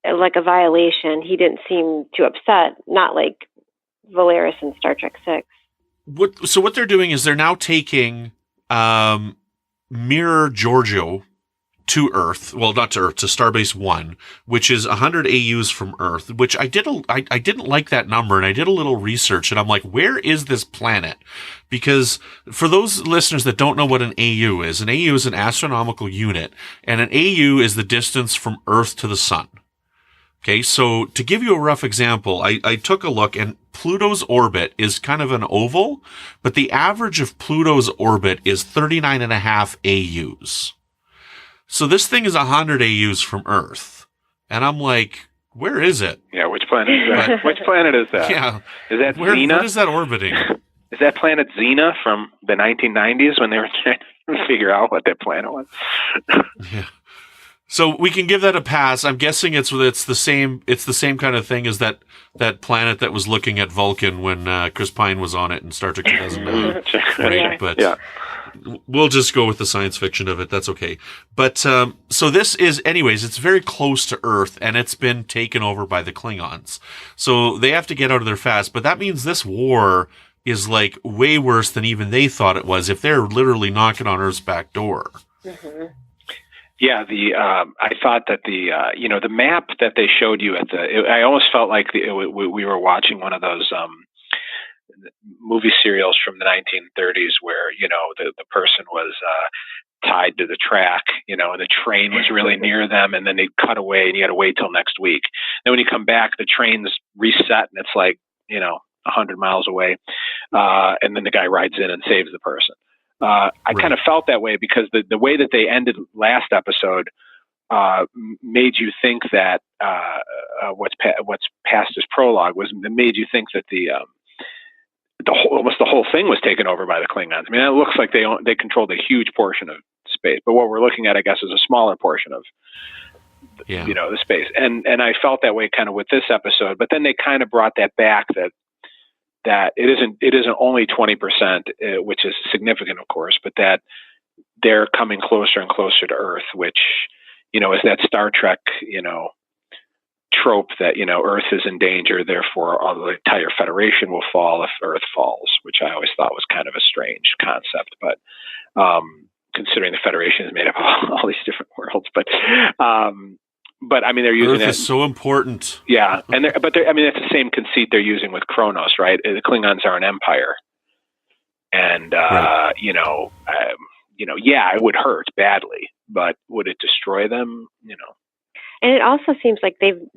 like a violation. He didn't seem too upset, not like Valeris in Star Trek VI. So what they're doing is they're now taking Mirror Giorgio to Earth, well, not to Earth, to Starbase 1, which is 100 AUs from Earth, which I didn't like that number, and I did a little research, and I'm like, where is this planet? Because for those listeners that don't know what an AU is an astronomical unit, and an AU is the distance from Earth to the Sun. Okay, so to give you a rough example, I took a look, and Pluto's orbit is kind of an oval, but the average of Pluto's orbit is 39.5 AUs. So this thing is 100 AUs from Earth. And I'm like, where is it? Yeah, which planet is that? Which planet is that? Yeah. Is that Xena? What is that orbiting? Is that planet Xena from the 1990s when they were trying to figure out what that planet was? Yeah. So we can give that a pass. I'm guessing it's the same kind of thing as that planet that was looking at Vulcan when Chris Pine was on it in Star Trek 2009. Right, but we'll just go with the science fiction of it. That's okay. But so this is, anyways, it's very close to Earth, and it's been taken over by the Klingons. So they have to get out of there fast. But that means this war is like way worse than even they thought it was, if they're literally knocking on Earth's back door. Mm-hmm. Yeah, I thought that the map that they showed you I almost felt like we were watching one of those movie serials from the 1930s where, the person was tied to the track, and the train was really near them, and then they'd cut away and you had to wait till next week. Then when you come back, the train's reset and it's like, 100 miles away. And then the guy rides in and saves the person. I kind of felt that way because the way that they ended last episode made you think that what's past his prologue made you think that almost the whole thing was taken over by the Klingons. I mean, it looks like they controlled a huge portion of space, but what we're looking at, I guess, is a smaller portion of the space. And I felt that way kind of with this episode, but then they kind of brought that back that it isn't only 20%, which is significant, of course, but that they're coming closer and closer to Earth, which, is that Star Trek, trope that, Earth is in danger, therefore all the entire Federation will fall if Earth falls, which I always thought was kind of a strange concept, but considering the Federation is made up of all these different worlds, but I mean, they're using Earth is so important. Yeah, I mean, it's the same conceit they're using with Kronos, right? The Klingons are an empire, and right. It would hurt badly, but would it destroy them? And it also seems like the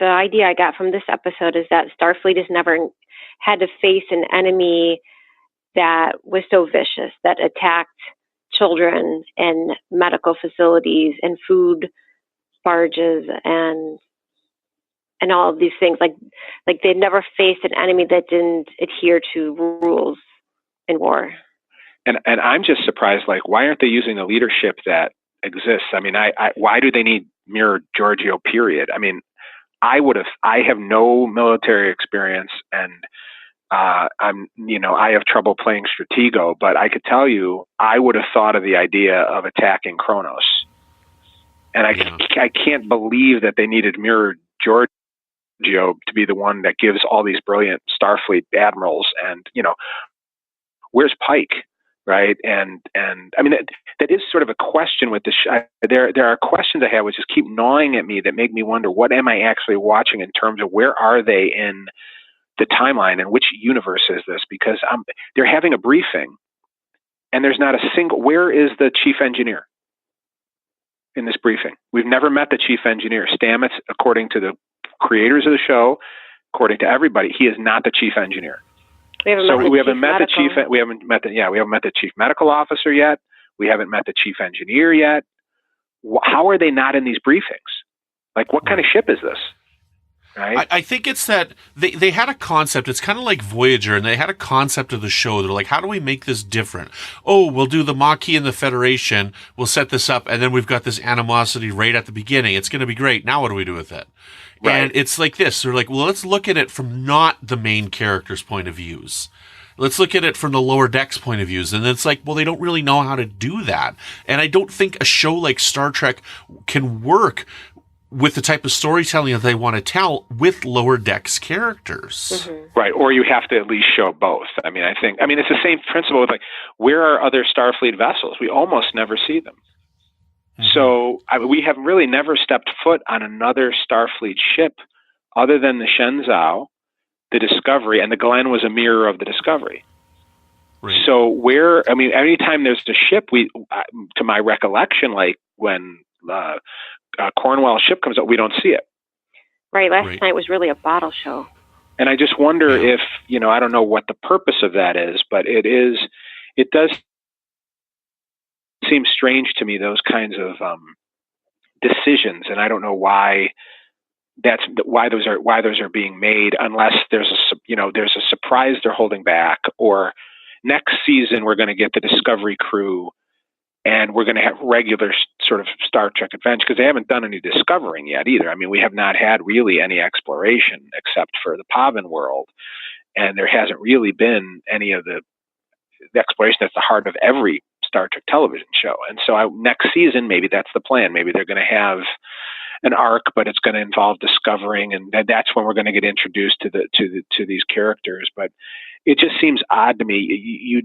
idea I got from this episode is that Starfleet has never had to face an enemy that was so vicious, that attacked children and medical facilities and food barges and all of these things. Like they'd never faced an enemy that didn't adhere to rules in war. And I'm just surprised, like, why aren't they using the leadership that exists? I mean, why do they need Mirror Giorgio, period? I mean, I have no military experience, and I have trouble playing Stratego, but I could tell you, I would have thought of the idea of attacking Kronos. And I can't believe that they needed Mirror Giorgio to be the one that gives all these brilliant Starfleet admirals. And, where's Pike, right? And I mean, that is sort of a question with the there are questions I have which just keep gnawing at me that make me wonder, what am I actually watching in terms of where are they in the timeline and which universe is this? Because they're having a briefing and there's not a single, where is the chief engineer in this briefing? We've never met the chief engineer. Stamets, according to the creators of the show, according to everybody, he is not the chief engineer. We haven't met the chief medical officer yet. We haven't met the chief engineer yet. How are they not in these briefings? Like, what kind of ship is this? Right? I think it's that they had a concept. It's kind of like Voyager, and they had a concept of the show. They're like, how do we make this different? Oh, we'll do the Maquis and the Federation. We'll set this up, and then we've got this animosity right at the beginning. It's going to be great. Now what do we do with it? Right. And it's like this. They're like, well, let's look at it from not the main character's point of views. Let's look at it from the lower decks point of views. And it's like, well, they don't really know how to do that. And I don't think a show like Star Trek can work with the type of storytelling that they want to tell with lower decks characters. Mm-hmm. Right. Or you have to at least show both. I mean, it's the same principle with, like, where are other Starfleet vessels? We almost never see them. So we have really never stepped foot on another Starfleet ship other than the Shenzhou, the Discovery, and the Glenn was a mirror of the Discovery. Right. So anytime there's a ship, to my recollection, like when Cornwell ship comes up, we don't see it. Right. Last night was really a bottle show. And I just wonder if, I don't know what the purpose of that is, but it does seem strange to me, those kinds of decisions, and I don't know why those are being made, unless there's a surprise they're holding back, or next season we're going to get the Discovery crew and we're going to have regular sort of Star Trek adventures, because they haven't done any discovering yet either. I mean, we have not had really any exploration except for the Pavan world, and there hasn't really been any of the exploration that's the heart of every Star Trek television show. And so next season, maybe that's the plan. Maybe they're going to have an arc, but it's going to involve discovering, and that's when we're going to get introduced to these characters. But it just seems odd to me.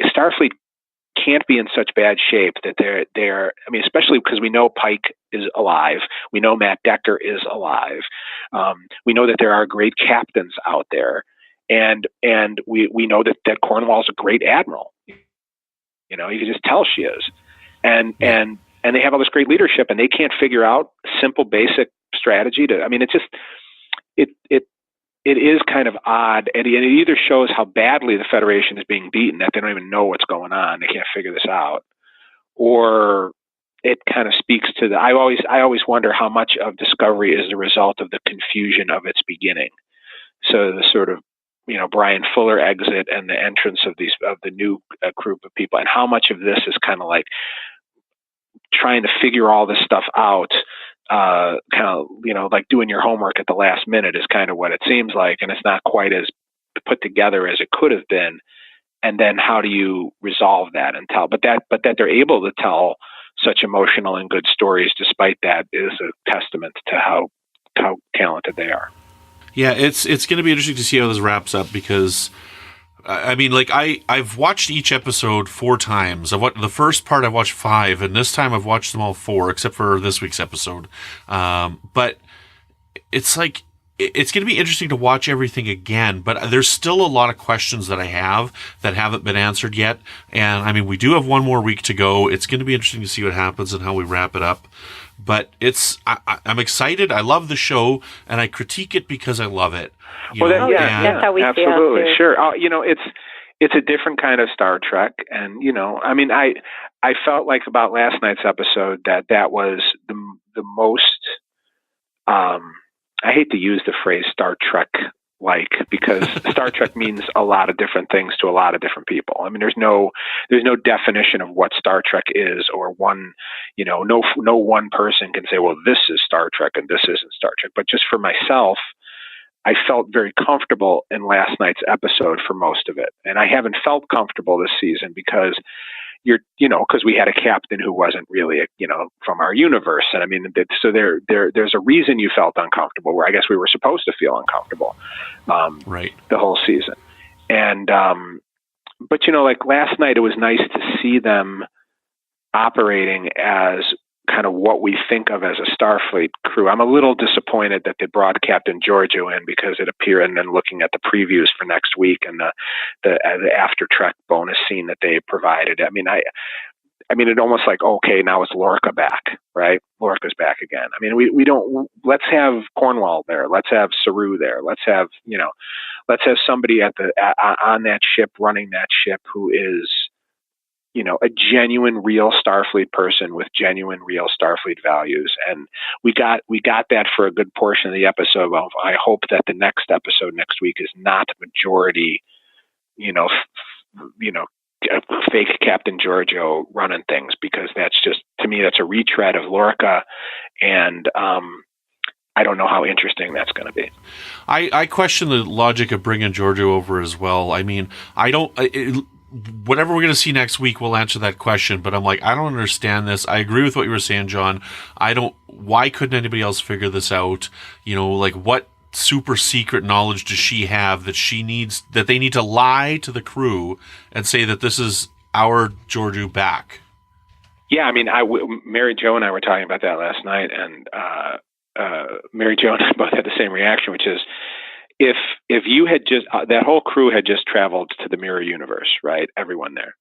Starfleet can't be in such bad shape that they're. I mean, especially because we know Pike is alive. We know Matt Decker is alive. We know that there are great captains out there, and we know that Cornwell's a great admiral. You know, you can just tell she is, and they have all this great leadership, and they can't figure out simple, basic strategy to. I mean, it is kind of odd, and it either shows how badly the Federation is being beaten, that they don't even know what's going on, they can't figure this out, or it kind of speaks to I always wonder how much of Discovery is the result of the confusion of its beginning. So the sort of, you know, Brian Fuller exit and the entrance of the new group of people, and how much of this is kind of like trying to figure all this stuff out, kind of, you know, like doing your homework at the last minute is kind of what it seems like, and it's not quite as put together as it could have been. And then how do you resolve that and tell? But that they're able to tell such emotional and good stories despite that is a testament to how talented they are. Yeah, it's going to be interesting to see how this wraps up, because I mean, like I've watched each episode 4 times. The first part I've watched 5, and this time I've watched them all 4, except for this week's episode. But it's like, it's going to be interesting to watch everything again, but there's still a lot of questions that I have that haven't been answered yet. And I mean, we do have one more week to go. It's going to be interesting to see what happens and how we wrap it up. But I'm excited. I love the show, and I critique it because I love it. That's how we absolutely feel. Sure. You know, it's a different kind of Star Trek, and you know, I mean, I felt like about last night's episode that was the most. I hate to use the phrase Star Trek because Star Trek means a lot of different things to a lot of different people. I mean, there's no definition of what Star Trek is, or one, you know, no one person can say, well, this is Star Trek and this isn't Star Trek. But just for myself, I felt very comfortable in last night's episode for most of it. And I haven't felt comfortable this season because because we had a captain who wasn't really, from our universe. And I mean, so there's a reason you felt uncomfortable, where I guess we were supposed to feel uncomfortable, right, the whole season. And, but like last night, it was nice to see them operating as kind of what we think of as a Starfleet crew. I'm a little disappointed that they brought Captain Giorgio in, because it appeared, and then looking at the previews for next week and the after Trek bonus scene that they provided. I mean, it almost like, okay, now it's Lorca back, right? Lorca's back again. I mean, we don't, let's have Cornwell there. Let's have Saru there. Let's have somebody on that ship, running that ship, who is, a genuine, real Starfleet person with genuine, real Starfleet values. And we got that for a good portion of the episode. Well, I hope that the next episode next week is not majority, fake Captain Giorgio running things, because that's just, to me, that's a retread of Lorca. And, I don't know how interesting that's going to be. I question the logic of bringing Giorgio over as well. I mean, whatever we're going to see next week will answer that question, but I'm like, I don't understand this. I agree with what you were saying, John. Why couldn't anybody else figure this out? Like, what super secret knowledge does she have that they need to lie to the crew and say that this is our Giorgio back? Yeah, I mean, Mary Jo and I were talking about that last night, and Mary Jo and I both had the same reaction, which is, if you had just, that whole crew had just traveled to the mirror universe, right? Everyone there.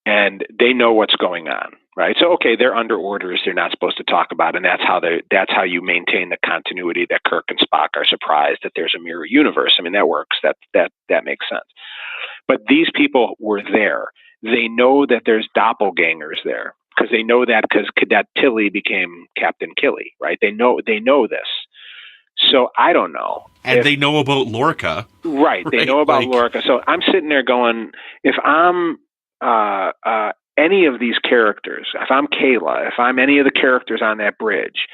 And they know what's going on, right? So, okay, they're under orders. They're not supposed to talk about it. And that's how you maintain the continuity, that Kirk and Spock are surprised that there's a mirror universe. I mean, that works. That makes sense. But these people were there. They know that there's doppelgangers there, because they know that because Cadet Tilly became Captain Killy, right? They know this. So I don't know. And they know about Lorca. Right. They know about Lorca. So I'm sitting there going, if I'm any of these characters, if I'm Kayla, if I'm any of the characters on that bridge,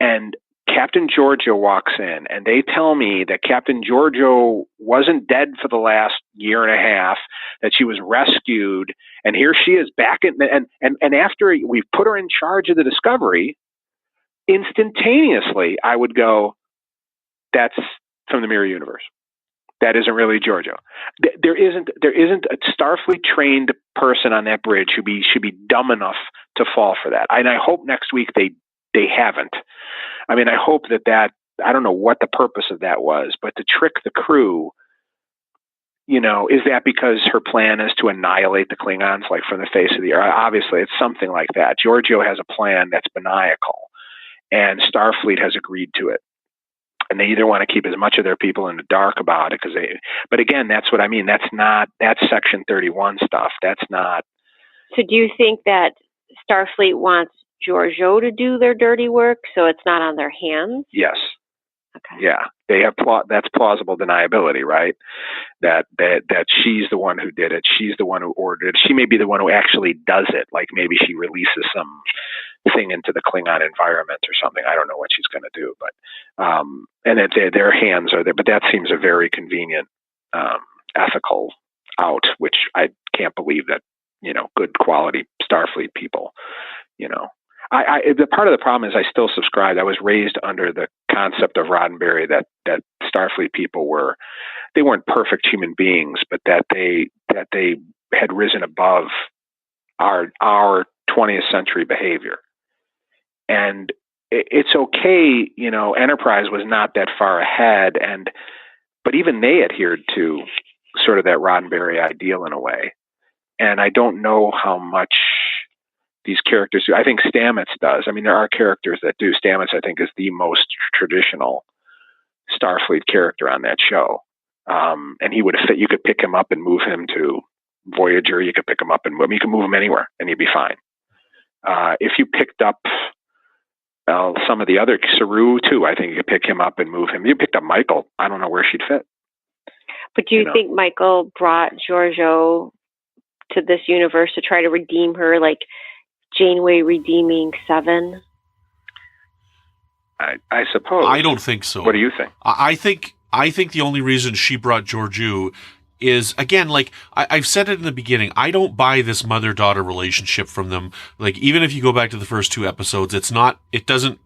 and Captain Giorgio walks in and they tell me that Captain Giorgio wasn't dead for the last year and a half, that she was rescued, and here she is back in, and after we've put her in charge of the Discovery, instantaneously I would go, that's from the Mirror Universe. That isn't really Giorgio. There isn't a Starfleet trained person on that bridge who should be dumb enough to fall for that. And I hope next week they haven't. I mean, I hope that I don't know what the purpose of that was, but to trick the crew, you know, is that because her plan is to annihilate the Klingons, like from the face of the earth? Obviously, it's something like that. Giorgio has a plan that's maniacal, and Starfleet has agreed to it. And they either want to keep as much of their people in the dark about it but again, that's what I mean. That's Section 31 stuff. That's not. So do you think that Starfleet wants Giorgio to do their dirty work so it's not on their hands? Yes. Okay. Yeah. They have that's plausible deniability, right? That she's the one who did it. She's the one who ordered it. She may be the one who actually does it. Like maybe she releases some thing into the Klingon environment or something. I don't know what she's going to do, but and that their hands are there. But that seems a very convenient ethical out, which I can't believe that, you know, good quality Starfleet people, you know. The part of the problem is I still subscribe. I was raised under the concept of Roddenberry that Starfleet people they weren't perfect human beings, but that they had risen above our 20th century behavior. And it's okay, you know, Enterprise was not that far ahead, but even they adhered to sort of that Roddenberry ideal in a way. And I don't know how much these characters do. I think Stamets does. I mean, there are characters that do. Stamets, I think, is the most traditional Starfleet character on that show. And he would have fit. You could pick him up and move him to Voyager. You could pick him up and you could move him anywhere, and he'd be fine. If you picked up some of the other, Saru too, I think you could pick him up and move him. You picked up Michael. I don't know where she'd fit. But do you think Michael brought Giorgio to this universe to try to redeem her, like Janeway redeeming Seven? I suppose. I don't think so. What do you think? I think the only reason she brought Giorgio is, again, like I've said it in the beginning, I don't buy this mother-daughter relationship from them. Like, even if you go back to the first two episodes, it doesn't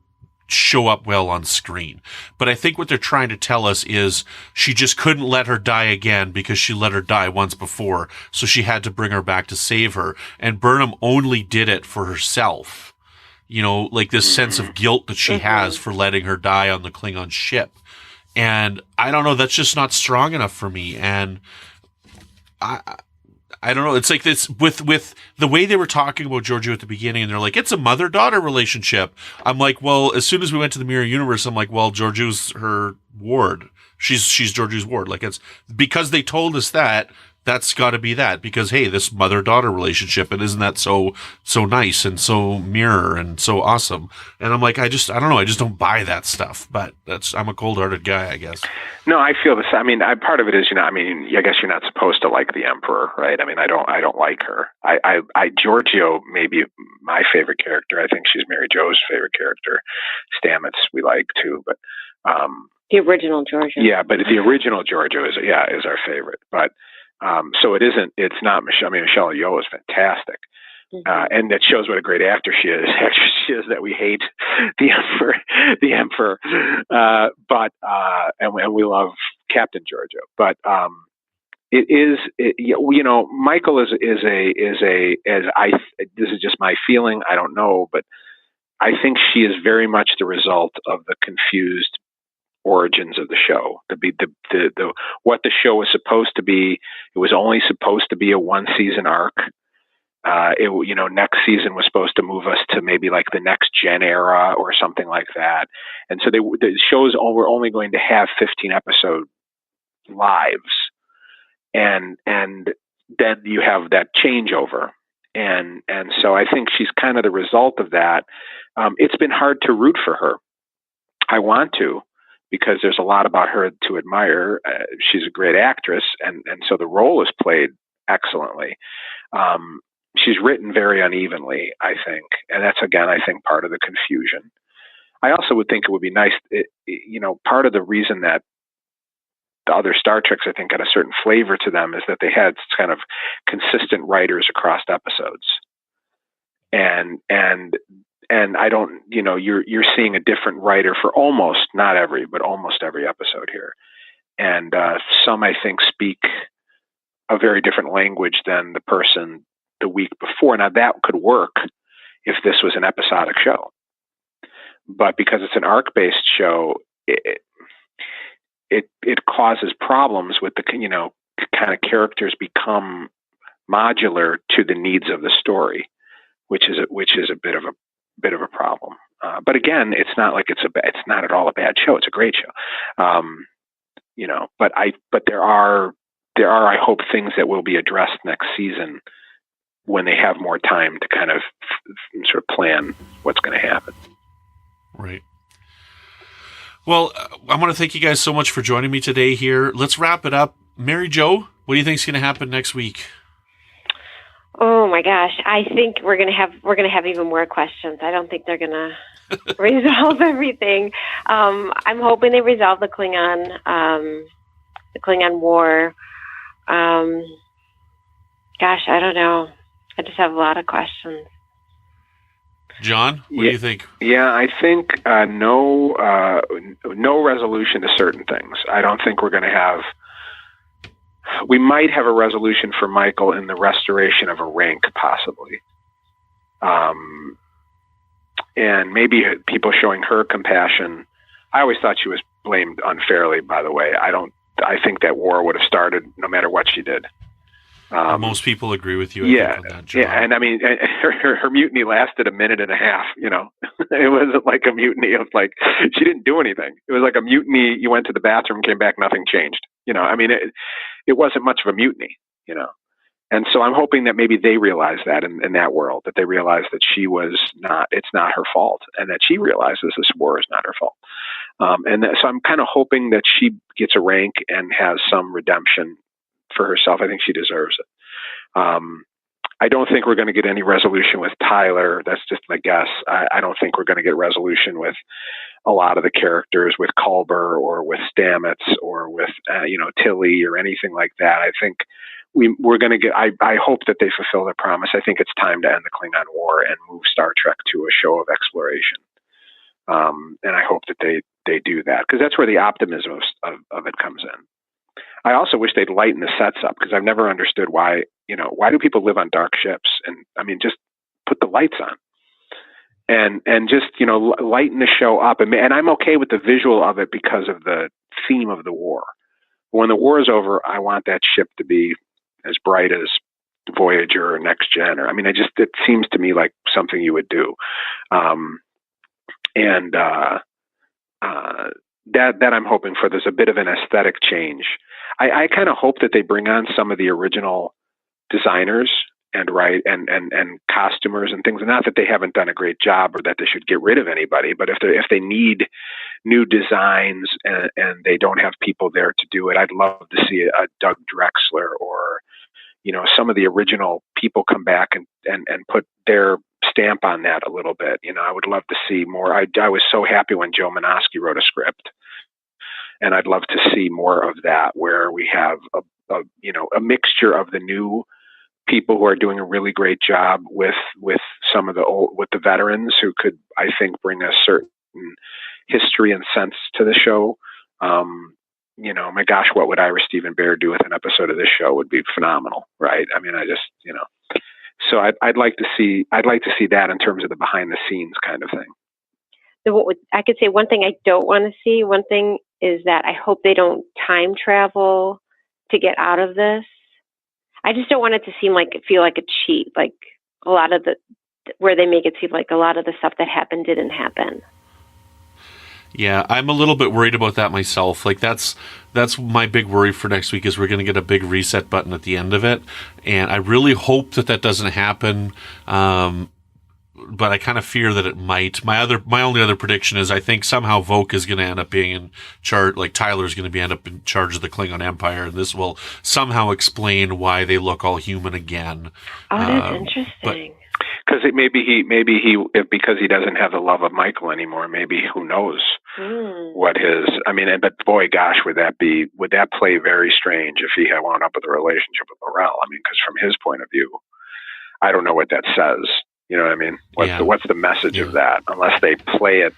show up well on screen. But I think what they're trying to tell us is she just couldn't let her die again because she let her die once before. So she had to bring her back to save her. And Burnham only did it for herself. You know, like this sense of guilt that she has for letting her die on the Klingon ship. And I don't know, that's just not strong enough for me. And I don't know. It's like this with the way they were talking about Giorgio at the beginning, and they're like, it's a mother-daughter relationship. I'm like, well, as soon as we went to the Mirror Universe, I'm like, well, Giorgio's her ward. She's Giorgio's ward. Like, it's because they told us that's got to be that, because hey, this mother-daughter relationship, and isn't that so nice and so mirror and so awesome? And I'm like, I don't know, I just don't buy that stuff. But I'm a cold-hearted guy, I guess. No, I feel this. I mean, part of it is, you know, I mean, I guess you're not supposed to like the Emperor, right? I mean, I don't like her. Giorgio may be my favorite character. I think she's Mary Jo's favorite character. Stamets we like too, but the original Giorgio. Yeah, but the original Giorgio is our favorite. But so it's not Michelle. I mean, Michelle Yeoh is fantastic. And that shows what a great actor she is. She is that we hate the Emperor, and we love Captain Giorgio. But you know, Michael is this is just my feeling. I don't know, but I think she is very much the result of the confused origins of the show. The what the show was supposed to be. It was only supposed to be a 1-season arc. Next season was supposed to move us to maybe like the next gen era or something like that. And so the shows were only going to have 15 episode lives. And then you have that changeover. And so I think she's kind of the result of that. It's been hard to root for her. I want to, because there's a lot about her to admire. She's a great actress. And so the role is played excellently. she's written very unevenly, I think, and that's again, I think, part of the confusion. I also would think it would be nice, part of the reason that the other Star Treks, I think, had a certain flavor to them is that they had kind of consistent writers across episodes, and I don't, you're seeing a different writer for almost, not every, but almost every episode here, and some, I think, speak a very different language than the person the week before. Now that could work if this was an episodic show, but because it's an arc-based show, it causes problems with the, kind of characters become modular to the needs of the story, which is a bit of a problem. But again, it's not like it's not at all a bad show. It's a great show. But there are, I hope, things that will be addressed next season when they have more time to kind of sort of plan what's going to happen. Right. Well, I want to thank you guys so much for joining me today here. Let's wrap it up. Mary Jo, what do you think is going to happen next week? Oh my gosh, I think we're gonna have even more questions. I don't think they're gonna resolve everything. I'm hoping they resolve the Klingon War. Gosh, I don't know. I just have a lot of questions. John, what do you think? Yeah, I think no resolution to certain things. I don't think we're going to have. We might have a resolution for Michael in the restoration of a rank, possibly, and maybe people showing her compassion. I always thought she was blamed unfairly. By the way, I think that war would have started no matter what she did. Most people agree with you. I think, on that, John. Yeah, and I mean, her mutiny lasted a minute and a half. It wasn't like a mutiny of like she didn't do anything. It was like a mutiny. You went to the bathroom, came back, nothing changed. I mean, it wasn't much of a mutiny. And so I'm hoping that maybe they realize that in that world, that they realize that it's not her fault, and that she realizes this war is not her fault. So I'm kind of hoping that she gets a rank and has some redemption for herself. I think she deserves it. I don't think we're going to get any resolution with Tyler. That's just my guess. I don't think we're going to get resolution with a lot of the characters, with Culber or with Stamets or with Tilly or anything like that. I think we're going to get. I hope that they fulfill their promise. I think it's time to end the Klingon War and move Star Trek to a show of exploration. And I hope that they do that, because that's where the optimism of it comes in. I also wish they'd lighten the sets up, because I've never understood why do people live on dark ships? And I mean, just put the lights on and just, lighten the show up. And I'm okay with the visual of it because of the theme of the war. When the war is over, I want that ship to be as bright as Voyager or Next Gen. Or, I mean, it seems to me like something you would do. That I'm hoping for. There's a bit of an aesthetic change. I kind of hope that they bring on some of the original designers and costumers and things. Not that they haven't done a great job or that they should get rid of anybody, but if they need new designs and they don't have people there to do it, I'd love to see a Doug Drexler or some of the original people come back and put their stamp on that a little bit. I would love to see more. I was so happy when Joe Menosky wrote a script, and I'd love to see more of that, where we have a mixture of the new people who are doing a really great job with some of the veterans who could, I think, bring a certain history and sense to the show. My gosh, what would Ira Stephen Bear do with an episode of this show would be phenomenal, right? I mean, so I'd like to see that in terms of the behind the scenes kind of thing. So I could say one thing I don't want to see. One thing is that I hope they don't time travel to get out of this. I just don't want it to feel like a cheat, like a lot of where they make it seem like a lot of the stuff that happened didn't happen. Yeah, I'm a little bit worried about that myself. Like that's my big worry for next week, is we're going to get a big reset button at the end of it, and I really hope that doesn't happen. but I kind of fear that it might. My only other prediction is I think somehow Voq is going to end up being in charge, like Tyler's going to end up in charge of the Klingon Empire, and this will somehow explain why they look all human again. Oh, that's interesting. Because because he doesn't have the love of Michael anymore. Maybe, who knows what his. I mean, but boy, gosh, would that play very strange if he had wound up with a relationship with L'Rell? I mean, because from his point of view, I don't know what that says. You know what I mean? What's the message of that? Unless they play it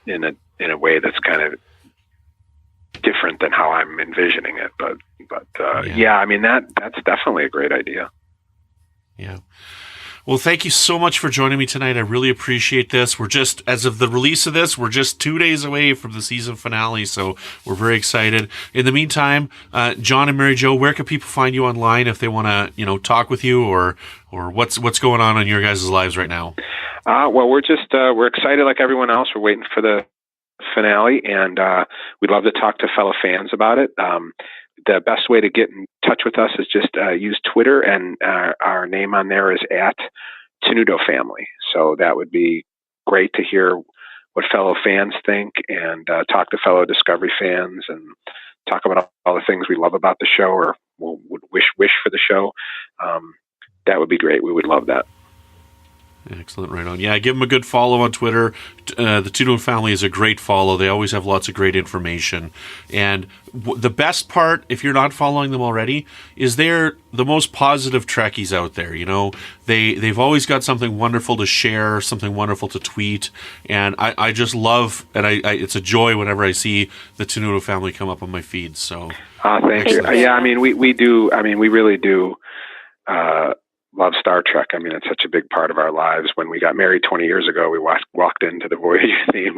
in a way that's kind of different than how I'm envisioning it. But I mean, that's definitely a great idea. Yeah. Well, thank you so much for joining me tonight. I really appreciate this. We're just, as of the release of this, we're just 2 days away from the season finale, so we're very excited. In the meantime, John and Mary Jo, where can people find you online if they want to, talk with you, or what's going on in your guys' lives right now? Well, we're just we're excited like everyone else. We're waiting for the finale, and we'd love to talk to fellow fans about it. The best way to get in touch with us is just use Twitter, and our name on there is @Tenuto Family. So that would be great to hear what fellow fans think, and talk to fellow Discovery fans, and talk about all the things we love about the show, or would wish for the show. That would be great. We would love that. Excellent, right on. Yeah, give them a good follow on Twitter. The Tenuto Family is a great follow. They always have lots of great information. And the best part, if you're not following them already, is they're the most positive Trekkies out there. They've always got something wonderful to share, something wonderful to tweet. And I just love, and it's a joy whenever I see the Tenuto Family come up on my feed. So, thank you. Yeah, I mean, we do. I mean, we really do. Love Star Trek. I mean, it's such a big part of our lives. When we got married 20 years ago, we walked into the Voyager theme,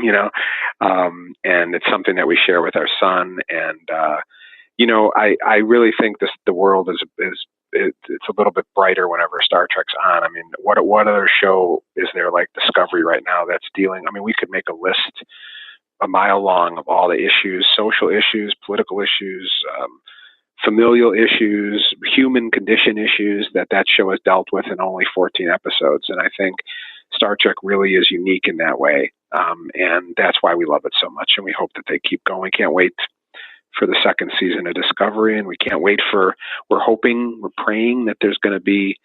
and it's something that we share with our son. And, I really think the world it's a little bit brighter whenever Star Trek's on. I mean, what other show is there like Discovery right now that's dealing? I mean, we could make a list a mile long of all the issues, social issues, political issues, familial issues, human condition issues that show has dealt with in only 14 episodes. And I think Star Trek really is unique in that way. And that's why we love it so much. And we hope that they keep going. Can't wait for the second season of Discovery. And we can't wait we're praying that there's going to be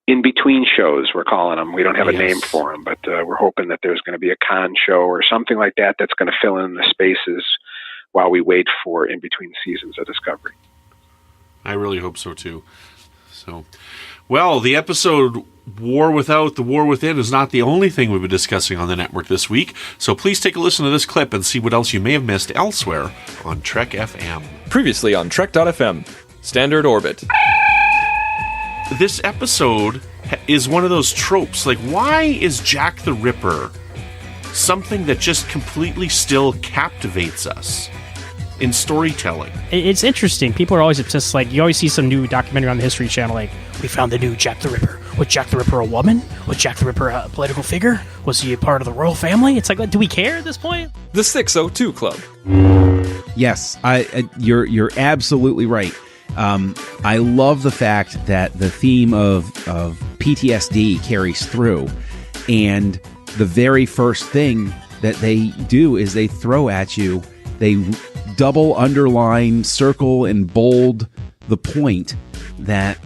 in-between shows, we're calling them. We don't have a name for them, but we're hoping that there's going to be a con show or something like that that's going to fill in the spaces while we wait for in-between seasons of Discovery. I really hope so, too. So, well, the episode War Without, the War Within is not the only thing we've been discussing on the network this week, so please take a listen to this clip and see what else you may have missed elsewhere on Trek FM. Previously on Trek.fm, Standard Orbit. This episode is one of those tropes. Like, why is Jack the Ripper something that just completely still captivates us in storytelling? It's interesting. People are always obsessed. Like, you always see some new documentary on the History Channel, like, we found the new Jack the Ripper. Was Jack the Ripper a woman? Was Jack the Ripper a political figure? Was he a part of the royal family? It's like, do we care at this point? The 602 Club. Yes, you're absolutely right. I love the fact that the theme of PTSD carries through, and the very first thing that they do is they throw at you, they double underline, circle, and bold the point that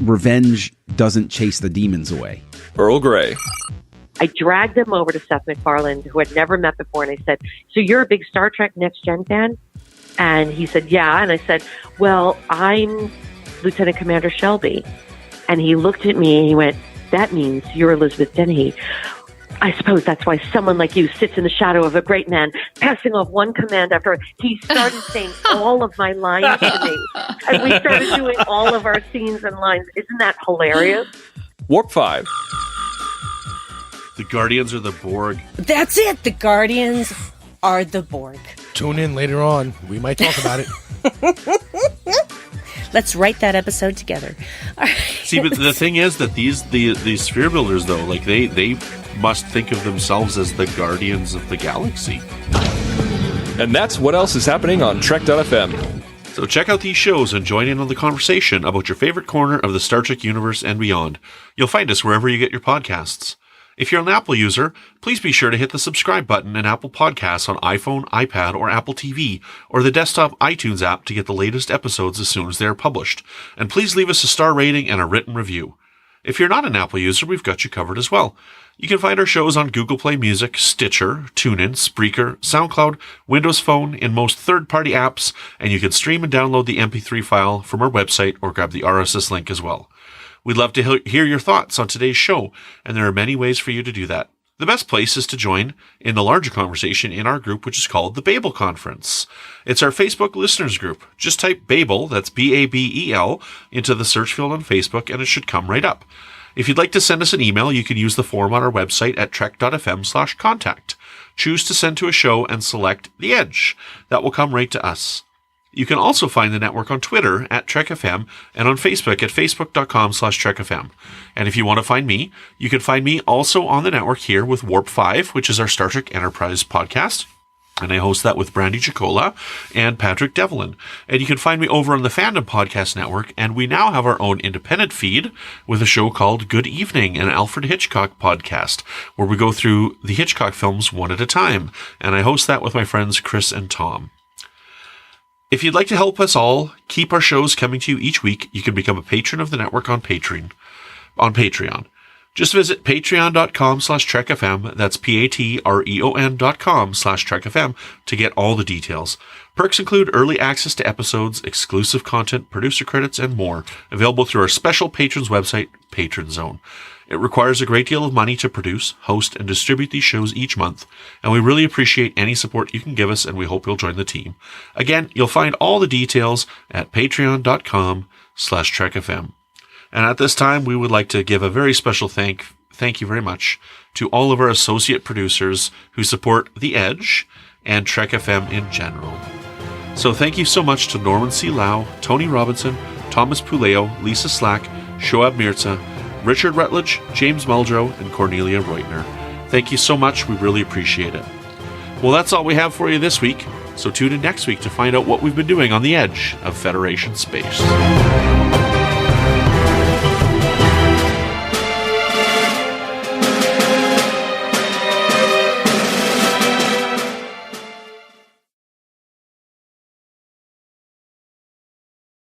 revenge doesn't chase the demons away. Earl Grey. I dragged him over to Seth MacFarlane, who had never met before, and I said, so you're a big Star Trek Next Gen fan? And he said, yeah. And I said, well, I'm Lieutenant Commander Shelby. And he looked at me and he went, that means you're Elizabeth Dennehy. I suppose that's why someone like you sits in the shadow of a great man, passing off one command after he started saying all of my lines to me. And we started doing all of our scenes and lines. Isn't that hilarious? Warp 5. The Guardians are the Borg. That's it. The Guardians are the Borg. Tune in later on. We might talk about it. Let's write that episode together. Right. See, but the thing is that these sphere builders, though, like they must think of themselves as the guardians of the galaxy. And that's what else is happening on Trek.fm. So check out these shows and join in on the conversation about your favorite corner of the Star Trek universe and beyond. You'll find us wherever you get your podcasts. If you're an Apple user, please be sure to hit the subscribe button in Apple Podcasts on iPhone, iPad, or Apple TV, or the desktop iTunes app to get the latest episodes as soon as they are published. And please leave us a star rating and a written review. If you're not an Apple user, we've got you covered as well. You can find our shows on Google Play Music, Stitcher, TuneIn, Spreaker, SoundCloud, Windows Phone, in most third-party apps, and you can stream and download the MP3 file from our website or grab the RSS link as well. We'd love to hear your thoughts on today's show, and there are many ways for you to do that. The best place is to join in the larger conversation in our group, which is called the Babel Conference. It's our Facebook listeners group. Just type Babel, that's B-A-B-E-L, into the search field on Facebook, and it should come right up. If you'd like to send us an email, you can use the form on our website at trek.fm/contact. Choose to send to a show and select The Edge. That will come right to us. You can also find the network on Twitter at TrekFM and on Facebook at facebook.com/TrekFM. And if you want to find me, you can find me also on the network here with Warp 5, which is our Star Trek Enterprise podcast. And I host that with Brandy Chicola and Patrick Devlin. And you can find me over on the Fandom Podcast Network, and we now have our own independent feed with a show called Good Evening, an Alfred Hitchcock podcast, where we go through the Hitchcock films one at a time. And I host that with my friends Chris and Tom. If you'd like to help us all keep our shows coming to you each week, you can become a patron of the network on Patreon. Just visit patreon.com/TrekFM, that's patreon.com/TrekFM, to get all the details. Perks include early access to episodes, exclusive content, producer credits, and more, available through our special patrons website, Patron Zone. It requires a great deal of money to produce, host, and distribute these shows each month, and we really appreciate any support you can give us, and we hope you'll join the team. Again, you'll find all the details at patreon.com/TrekFM. And at this time, we would like to give a very special thank you very much to all of our associate producers who support The Edge and Trek FM in general. So thank you so much to Norman C. Lau, Tony Robinson, Thomas Puleo, Lisa Slack, Shoab Mirza, Richard Rutledge, James Muldrow, and Cornelia Reutner. Thank you so much. We really appreciate it. Well, that's all we have for you this week. So tune in next week to find out what we've been doing on the edge of Federation space.